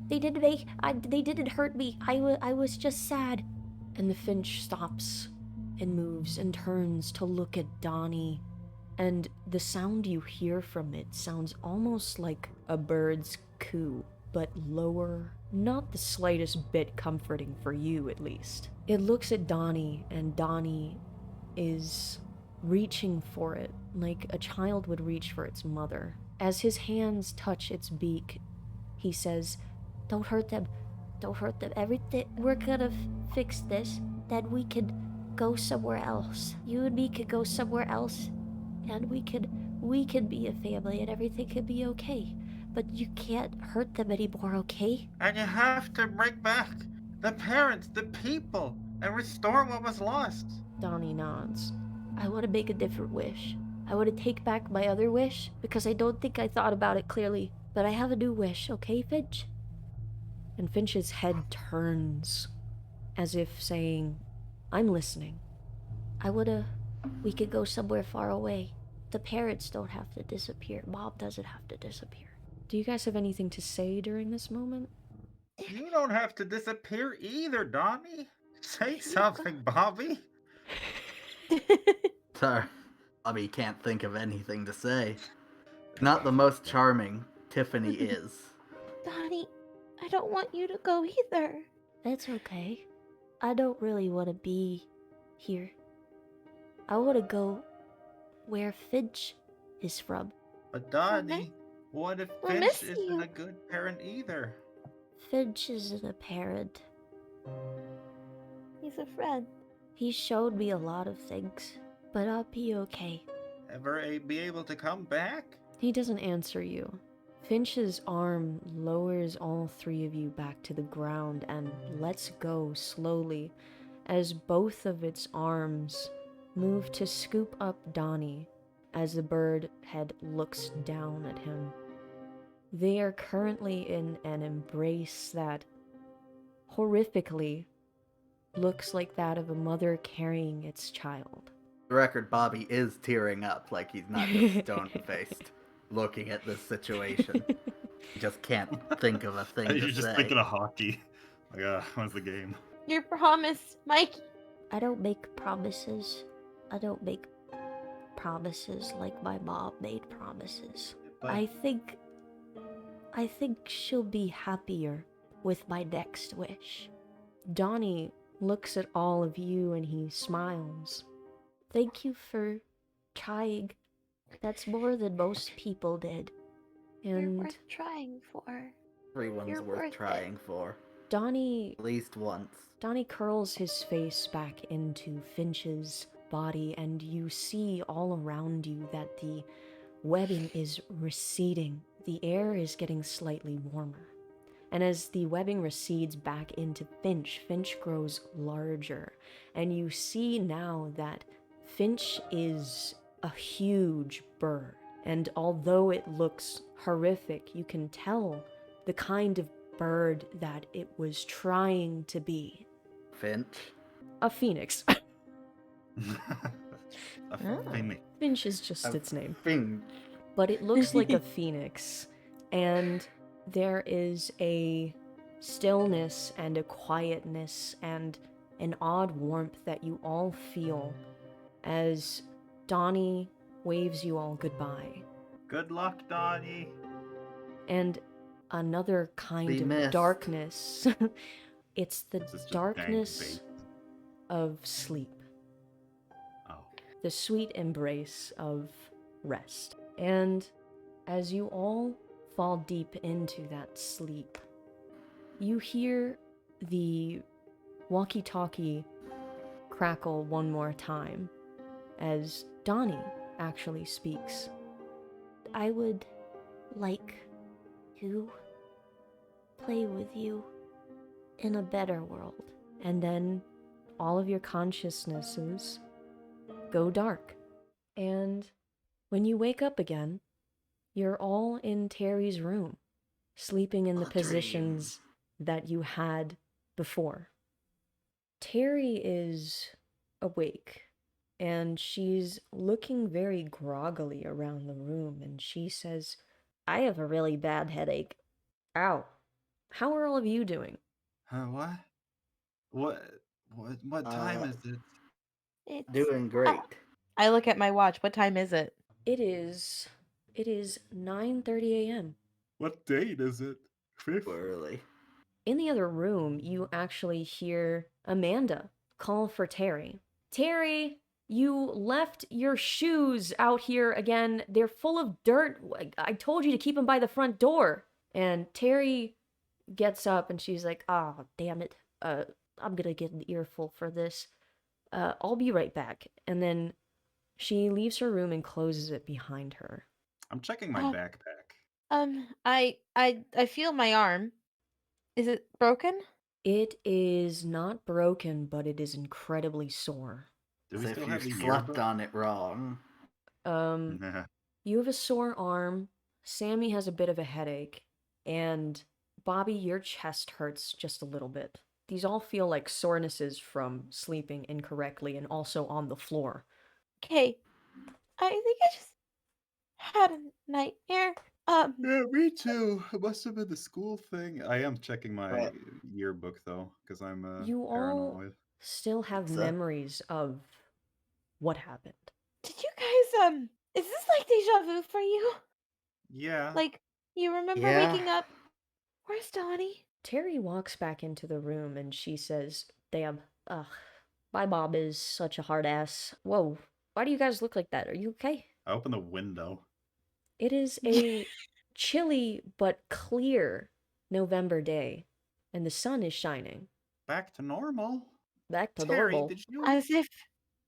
They didn't hurt me. I was just sad. And the Finch stops and moves and turns to look at Donnie, and the sound you hear from it sounds almost like a bird's coo, but lower, not the slightest bit comforting for you at least. It looks at Donnie, and Donnie is reaching for it like a child would reach for its mother. As his hands touch its beak, he says, Don't hurt them. Don't hurt them. Everything. We're gonna fix this. Then we could go somewhere else. You and me could go somewhere else, and we could be a family, and everything could be okay. But you can't hurt them anymore, okay? And you have to bring back the parents, the people, and restore what was lost. Donnie nods. I want to make a different wish. I want to take back my other wish because I don't think I thought about it clearly. But I have a new wish, okay, Finch? And Finch's head turns, as if saying, I'm listening. We could go somewhere far away. The parrots don't have to disappear. Bob doesn't have to disappear. Do you guys have anything to say during this moment? You don't have to disappear either, Donnie. Say You something, Bobby. Sorry, Bobby can't think of anything to say. Not the most charming, Tiffany is. Donnie, I don't want you to go either. That's okay. I don't really want to be here. I want to go where Finch is from. But Donnie, what if We'll Finch miss isn't you. a good parent either? Finch isn't a parent. He's a friend. He showed me a lot of things, but I'll be okay. Ever be able to come back? He doesn't answer you. Finch's arm lowers all three of you back to the ground and lets go slowly as both of its arms move to scoop up Donnie as the bird head looks down at him. They are currently in an embrace that horrifically looks like that of a mother carrying its child. The record, Bobby is tearing up like he's not just stone-faced looking at this situation. He just can't think of a thing to You're just say. thinking of hockey. Like, when's the game? Your promise, Mikey. I don't make promises. I don't make promises like my mom made promises. But I think she'll be happier with my next wish. Donnie looks at all of you and he smiles. Thank you for trying. That's more than most people did. You're And worth trying for. Everyone's You're worth worth it. trying for. Donnie At least once. Donnie curls his face back into Finch's body, and you see all around you that the webbing is receding. The air is getting slightly warmer. And as the webbing recedes back into Finch, Finch grows larger. And you see now that Finch is a huge bird. And although it looks horrific, you can tell the kind of bird that it was trying to be. Finch. A phoenix. a phoenix. Finch is just A its name. Finch. But it looks like a phoenix. And there is a stillness and a quietness and an odd warmth that you all feel as Donnie waves you all goodbye. Good luck, Donnie. And another kind Be of missed. darkness. It's the This is just darkness bait. of sleep. Oh. The sweet embrace of rest. And as you all fall deep into that sleep, you hear the walkie-talkie crackle one more time as Donnie actually speaks. I would like to play with you in a better world. And then all of your consciousnesses go dark. And when you wake up again, you're all in Terry's room, sleeping in the A dream. positions that you had before. Terry is awake, and she's looking very groggily around the room, and she says, I have a really bad headache. Ow. How are all of you doing? What? What time is it? It's Doing great. I look at my watch. What time is it? It is 9:30 a.m. What date is it? Fifth? Too early. In the other room, you actually hear Amanda call for Terry. Terry, you left your shoes out here again. They're full of dirt. I told you to keep them by the front door. And Terry gets up and she's like, oh, damn it. I'm gonna get an earful for this. I'll be right back. And then she leaves her room and closes it behind her. I'm checking my Oh. backpack. I feel my arm. Is it broken? It is not broken, but it is incredibly sore. Do As we if still you have the slept yearbook? on it wrong. Nah. You have a sore arm. Sammy has a bit of a headache. And Bobby, your chest hurts just a little bit. These all feel like sorenesses from sleeping incorrectly and also on the floor. okay. I think had a nightmare. Yeah, me too. It must have been the school thing. I am checking my But- yearbook though, because I'm You all paranoid. still have It's, memories of what happened. Did you guys is this like deja vu for you? Yeah. Like you remember Yeah. waking up? Where's Donnie? Terry walks back into the room and she says, Damn, ugh, my mom is such a hard ass. Whoa, why do you guys look like that? Are you okay? I open the window. It is a chilly but clear November day, and the sun is shining. Back to normal. Back to Terry, normal. did you? As if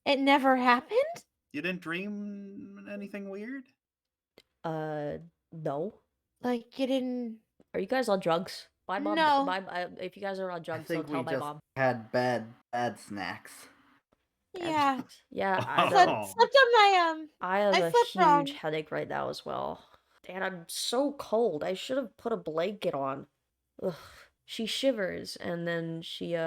it never happened? You didn't dream anything weird? No. Like you didn't Are you guys on drugs? My mom. No. If you guys are on I drugs, think don't tell we my just mom. had bad snacks. Bad Yeah. drugs. Yeah, I Oh. know. Slept on my I have I a slept huge wrong. headache right now as well. And I'm so cold. I should have put a blanket on. Ugh. She shivers and then she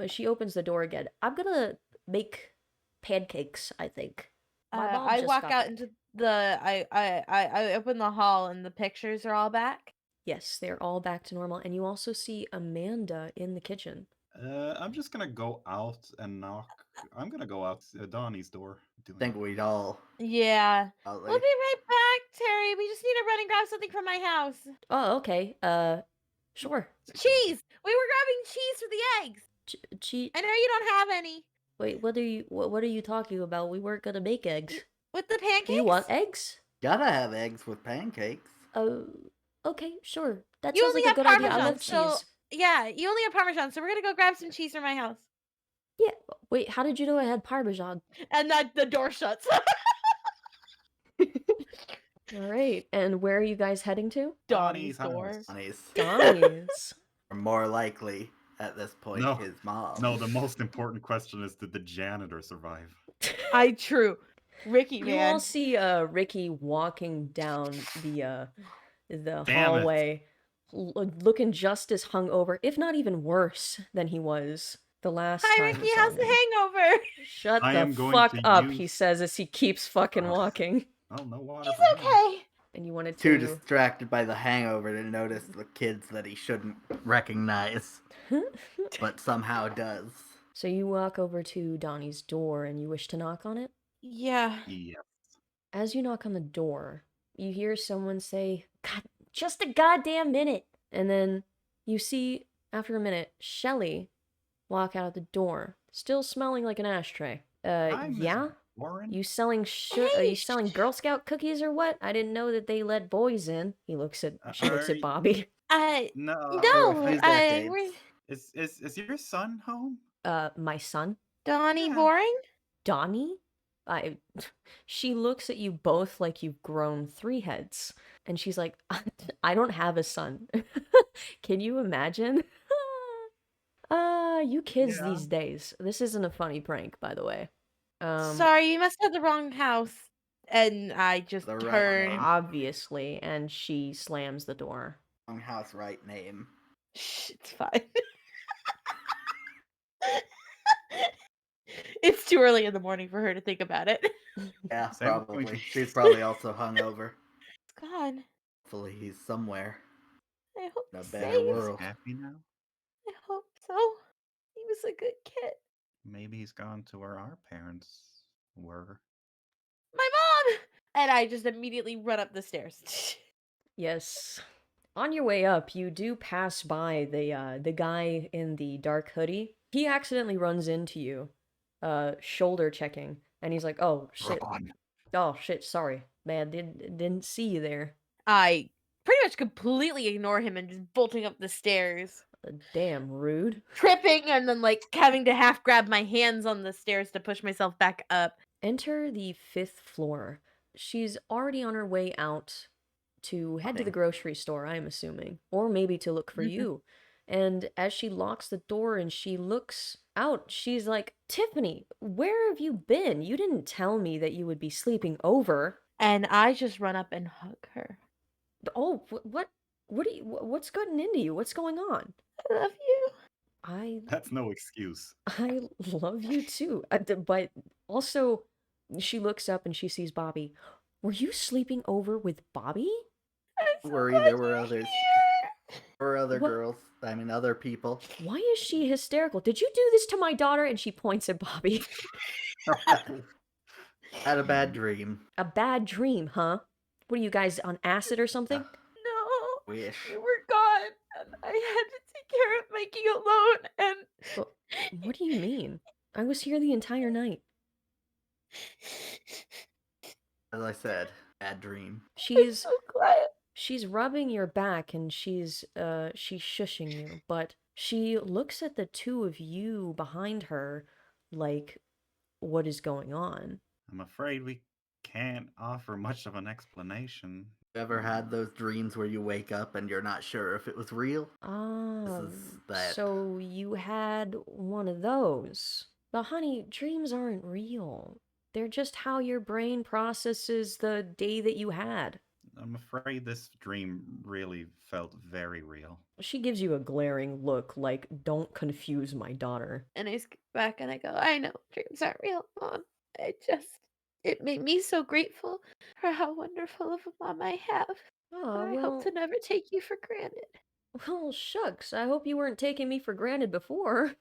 she opens the door again. I'm gonna make pancakes, I think. My mom I just walk got out back. into the I open the hall and the pictures are all back. Yes, they're all back to normal. And you also see Amanda in the kitchen. I'm just gonna go out and knock. I'm gonna go out Donnie's door. I think we'd all. Yeah. Probably. We'll be right back, Terry. We just need to run and grab something from my house. Oh, okay. Sure. Cheese! We were grabbing cheese for the eggs. I know you don't have any. Wait, what are you talking about? We weren't gonna make eggs. With the pancakes? Do you want eggs? Gotta have eggs with pancakes. Oh, okay, sure. That You sounds only like a have good idea. I Parmesan, love so cheese. yeah, you only have Parmesan, so we're gonna go grab some cheese from my house. Yeah. Wait, how did you know I had Parmesan? And that the door shuts. All right. And where are you guys heading to? Donnie's house. door. Donnie's. Or more likely, at this point, No. his mom. No, the most important question is, did the janitor survive? True. Ricky, You man. all see Ricky walking down the Damn it. hallway, looking just as hungover, if not even worse than he was the last Hi, time. Ricky. we saw How's the him. hangover? Shut I the am going fuck to up, use- he says as he keeps fucking Ugh. walking. Oh, no water. He's for him. okay. And you wanted Too to. distracted by the hangover to notice the kids that he shouldn't recognize, but somehow does. So you walk over to Donnie's door and you wish to knock on it? Yeah. Yeah. As you knock on the door, you hear someone say, God, just a goddamn minute. And then you see, after a minute, Shelly walk out the door, still smelling like an ashtray. Hi, Miss Yeah? Warren. You selling are you selling Girl Scout cookies or what? I didn't know that they let boys in. She looks at Are Bobby. No. No, Few I decades. Is your son home? My son? Donnie Yeah. boring? Donnie? She looks at you both like you've grown 3 heads. And she's like, I don't have a son. Can you imagine? You kids Yeah. these days. This isn't a funny prank, by the way. Sorry, you must have the wrong house. And I just The right turned. name. Obviously, and she slams the door. Wrong house, right name. Shh, it's fine. It's too early in the morning for her to think about it. Yeah, Same probably. point. She's probably also hungover. It's gone. Hopefully he's somewhere I hope in a he's better safe. world. Happy now? I hope so. He was a good kid. Maybe he's gone to where our parents were. My mom! And I just immediately run up the stairs. Yes. On your way up, you do pass by the guy in the dark hoodie. He accidentally runs into you, shoulder checking, and he's like, "Oh shit! Run. Oh shit! Sorry, man. Didn't see you there. I pretty much completely ignore him and just bolting up the stairs. Damn rude." Tripping and then like having to half grab my hands on the stairs to push myself back up. Enter the 5th floor. She's already on her way out to head to the Okay. grocery store, I'm assuming, or maybe to look for you. And as she locks the door and she looks out, she's like, "Tiffany, where have you been? You didn't tell me that you would be sleeping over." And I just run up and hug her. Oh, what's gotten into you? What's going on? I love you. That's no excuse. I love you too. But also, she looks up and she sees Bobby. Were you sleeping over with Bobby? I'm so Worry, glad there were you're others. here. Or other What? girls. I mean, other people. Why is she hysterical? Did you do this to my daughter? And she points at Bobby. Had a bad dream. A bad dream, huh? What are you guys on acid or something? No, Wish. you were gone, and I had to take care of Mikey alone, and But what do you mean? I was here the entire night. As I said, bad dream. I'm She's so glad. she's rubbing your back and she's shushing you, but she looks at the two of you behind her like, what is going on? I'm afraid we can't offer much of an explanation. You ever had those dreams where you wake up and you're not sure if it was real? Ah, is that. so you had one of those. But honey, dreams aren't real. They're just how your brain processes the day that you had. I'm afraid this dream really felt very real. She gives you a glaring look like, don't confuse my daughter. And I skip back and I go, I know dreams aren't real, Mom. It made me so grateful for how wonderful of a mom I have. Oh, I hope to never take you for granted. well, shucks. I hope you weren't taking me for granted before.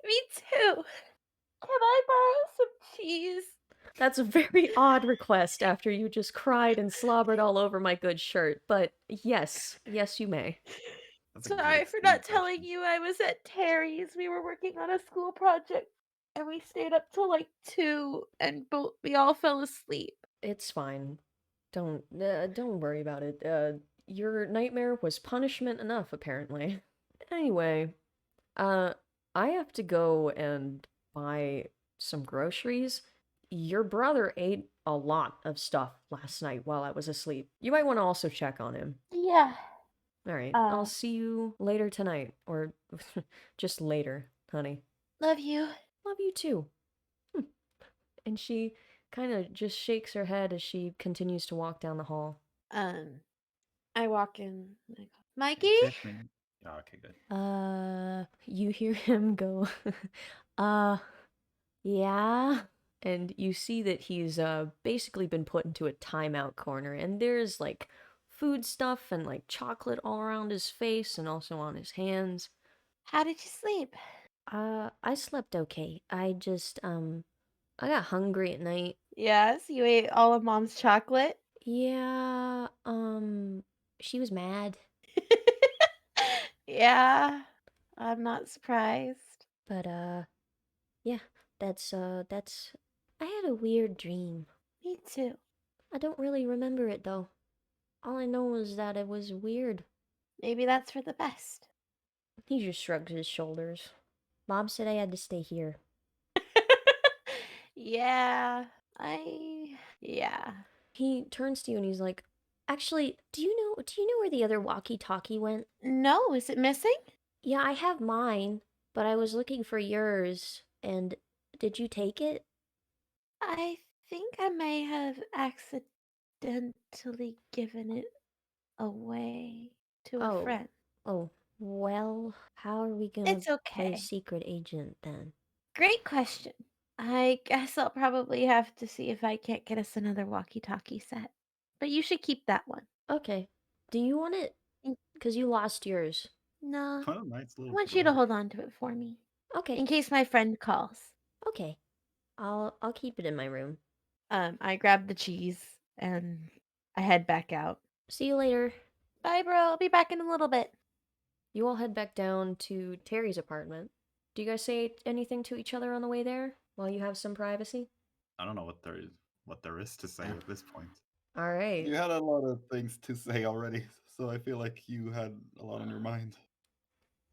Me too. Can I borrow some cheese? That's a very odd request after you just cried and slobbered all over my good shirt, but yes, you may. That's a good Sorry for excuse, not telling actually. you I was at Terry's. We were working on a school project and we stayed up till like 2 and we all fell asleep. It's fine. Don't worry about it. Your nightmare was punishment enough, apparently. Anyway, I have to go and buy some groceries. Your brother ate a lot of stuff last night while I was asleep. You might want to also check on him. Yeah. All right, I'll see you later tonight, or just later, honey. Love you. Love you too. And she kind of just shakes her head as she continues to walk down the hall. I walk in. And I go, Mikey? Tiffany. Oh, okay, good. You hear him go, yeah? And you see that he's basically been put into a timeout corner, and there's like food stuff and like chocolate all around his face and also on his hands. How did you sleep? I slept okay. I got hungry at night. Yes, you ate all of Mom's chocolate. Yeah, she was mad, Yeah, I'm not surprised. but, yeah, that's, I had a weird dream. Me too. I don't really remember it, though. All I know is that it was weird. Maybe that's for the best. He just shrugged his shoulders. Mom said I had to stay here. Yeah, yeah. He turns to you and he's like, actually, do you know where the other walkie-talkie went? No, is it missing? Yeah, I have mine, but I was looking for yours, and did you take it? I think I may have accidentally given it away to a Oh. friend. Oh, well, how are we gonna It's play okay. secret agent then? Great question. I guess I'll probably have to see if I can't get us another walkie-talkie set. But you should keep that one. Okay. Do you want it? Mm. Because you lost yours. No, What a nice I little want you to throwback. hold on to it for me. Okay. In case my friend calls. Okay. I'll keep it in my room. I grab the cheese and I head back out. See you later. Bye, bro. I'll be back in a little bit. You all head back down to Terry's apartment. Do you guys say anything to each other on the way there while you have some privacy? I don't know what there is to say at this point. All right. You had a lot of things to say already, so I feel like you had a lot on your mind.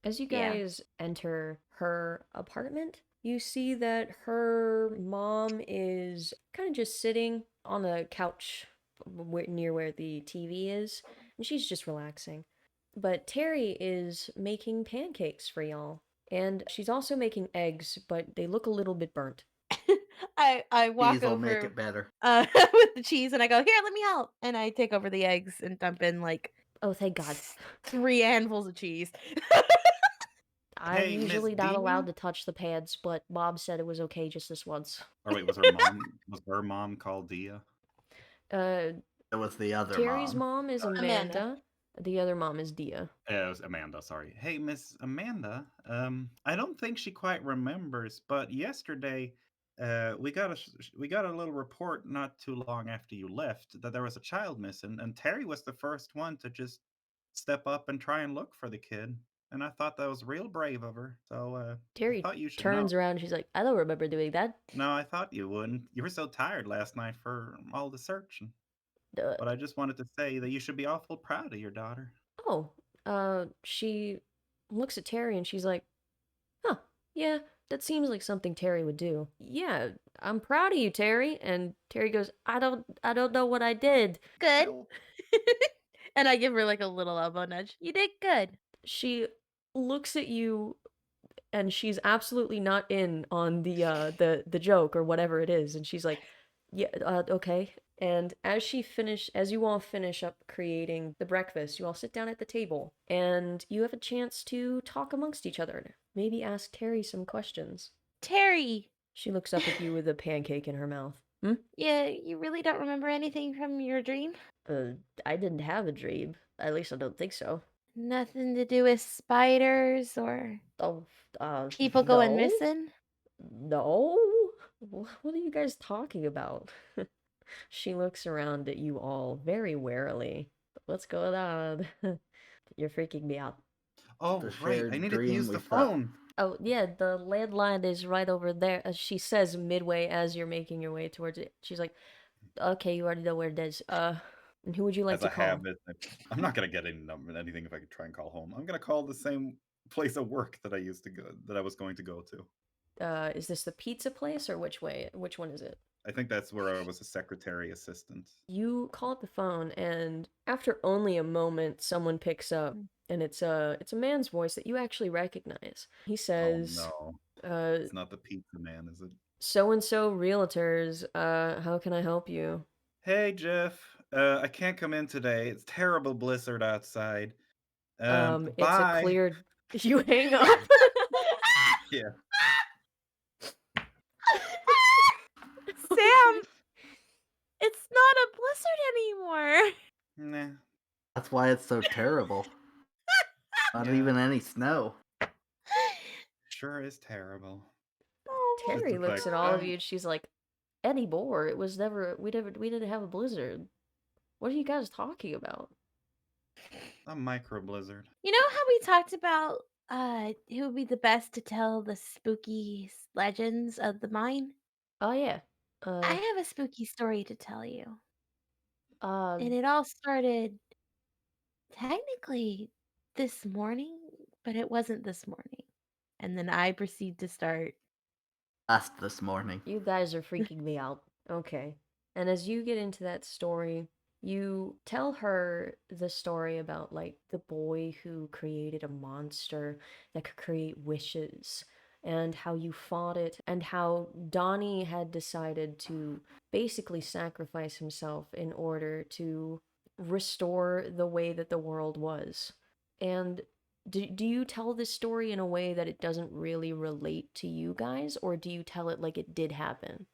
As you Yeah. guys enter her apartment, you see that her mom is kind of just sitting on a couch near where the TV is, and she's just relaxing. But Terry is making pancakes for y'all, and she's also making eggs, but they look a little bit burnt. I walk Cheese will over make it better. with the cheese and I go, here, let me help. And I take over the eggs and dump in like Oh, thank God. 3 handfuls of cheese. I'm Hey, Miss usually not allowed Demon? to touch the pads, but Bob said it was okay just this once. Or wait, was her mom called Dia? Uh, It was the other Terry's mom. mom is Amanda. Amanda. The other mom is Dia. It was Amanda, sorry. Hey, Miss Amanda. I don't think she quite remembers, but yesterday, we got a little report not too long after you left that there was a child missing, and Terry was the first one to just step up and try and look for the kid. And I thought that was real brave of her. So I Terry thought you should turns know. around and she's like, I don't remember doing that. No, I thought you wouldn't. You were so tired last night for all the searching. Uh, But I just wanted to say that you should be awful proud of your daughter. oh, she looks at Terry and she's like, huh, yeah, that seems like something Terry would do. Yeah, I'm proud of you, Terry. And Terry goes, I don't know what I did. Good. Hell, And I give her like a little elbow nudge. You did good. She looks at you and she's absolutely not in on the joke or whatever it is, and she's like, yeah, okay. And as you all finish up creating the breakfast, you all sit down at the table and you have a chance to talk amongst each other, maybe ask Terry some questions. Terry. She looks up at you with a pancake in her mouth. Hmm? Yeah, you really don't remember anything from your dream? I didn't have a dream, at least I don't think so. Nothing to do with spiders or Oh, people going no. missing? No? What are you guys talking about? She looks around at you all very warily. What's going on? You're freaking me out. oh, The right. I shared needed to dream use we the thought- phone. Oh, yeah, the landline is right over there. She says midway as you're making your way towards it. She's like, okay, you already know where it is. And who would you like As to a call? habit, I'm not gonna get anything if I could try and call home. I'm gonna call the same place of work that I was going to go to. Is this the pizza place or which way? Which one is it? I think that's where I was a secretary assistant. You call up the phone, and after only a moment, someone picks up, and it's a man's voice that you actually recognize. He says, Oh no, "Uh, it's not the pizza man, is it? so and so realtors. How can I help you?" Hey Jeff, I can't come in today. It's terrible blizzard outside. It's a Bye. clear. You hang up. Yeah. Sam, it's not a blizzard anymore. Nah. That's why it's so terrible. Not Yeah. even any snow. Sure is terrible. Oh, Just Terry the looks fact at all of that- you and she's like, anymore. It was never. We didn't have a blizzard. What are you guys talking about? A micro blizzard. you know how we talked about who would be the best to tell the spooky legends of the mine? Oh yeah. I have a spooky story to tell you. Uh, And it all started technically this morning, but it wasn't this morning. And then I proceed to start. Last this morning. You guys are freaking me out. Okay. And as you get into that story, you tell her the story about, like, the boy who created a monster that could create wishes, and how you fought it, and how Donnie had decided to basically sacrifice himself in order to restore the way that the world was. And do you tell this story in a way that it doesn't really relate to you guys, or do you tell it like it did happen?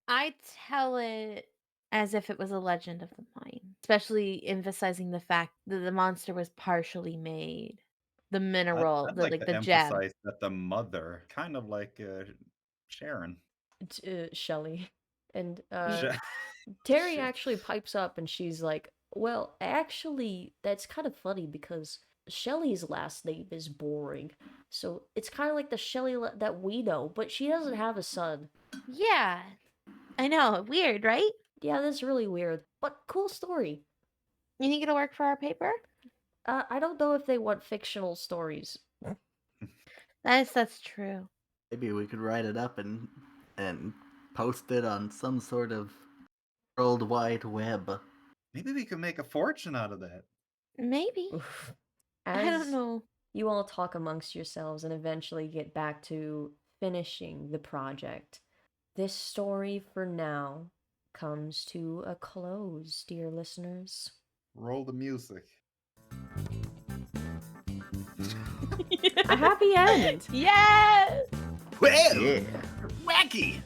I tell it as if it was a legend of the mine, especially emphasizing the fact that the monster was partially made. The mineral, I'd the like like to the gem. emphasize that the mother, kind of like Sharon. Shelley. And Sha- Terry Shit. actually pipes up and she's like, well, actually, that's kind of funny because Shelley's last name is boring. So it's kind of like the Shelley that we know, but she doesn't have a son. Yeah. I know. Weird, right? Yeah, that's really weird, but cool story. You think it'll work for our paper? I don't know if they want fictional stories. That's true. Maybe we could write it up and post it on some sort of World Wide Web. Maybe we could make a fortune out of that. Maybe. Oof. I don't As know. you all talk amongst yourselves and eventually get back to finishing the project, this story for now comes to a close, dear listeners. Roll the music. A happy end. Yes. Well, Yeah. wacky.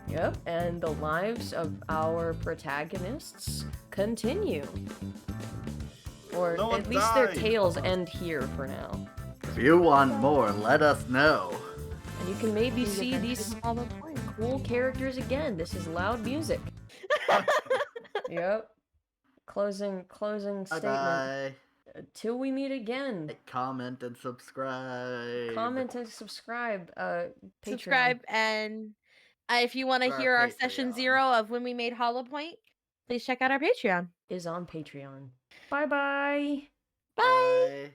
Yep, and the lives of our protagonists continue. Or No one at least their died. tales end here for now. If you want more, let us know. And you can maybe see these all the point. cool characters again. This is loud music. Yep. Closing statement. Bye-bye. Till we meet again. Like, comment, and subscribe. Comment and subscribe. Patreon Subscribe, and if you want to Our hear our session Patreon. 0 of when we made Hollow Point, please check out our Patreon. is on Patreon. Bye-bye. Bye. Bye.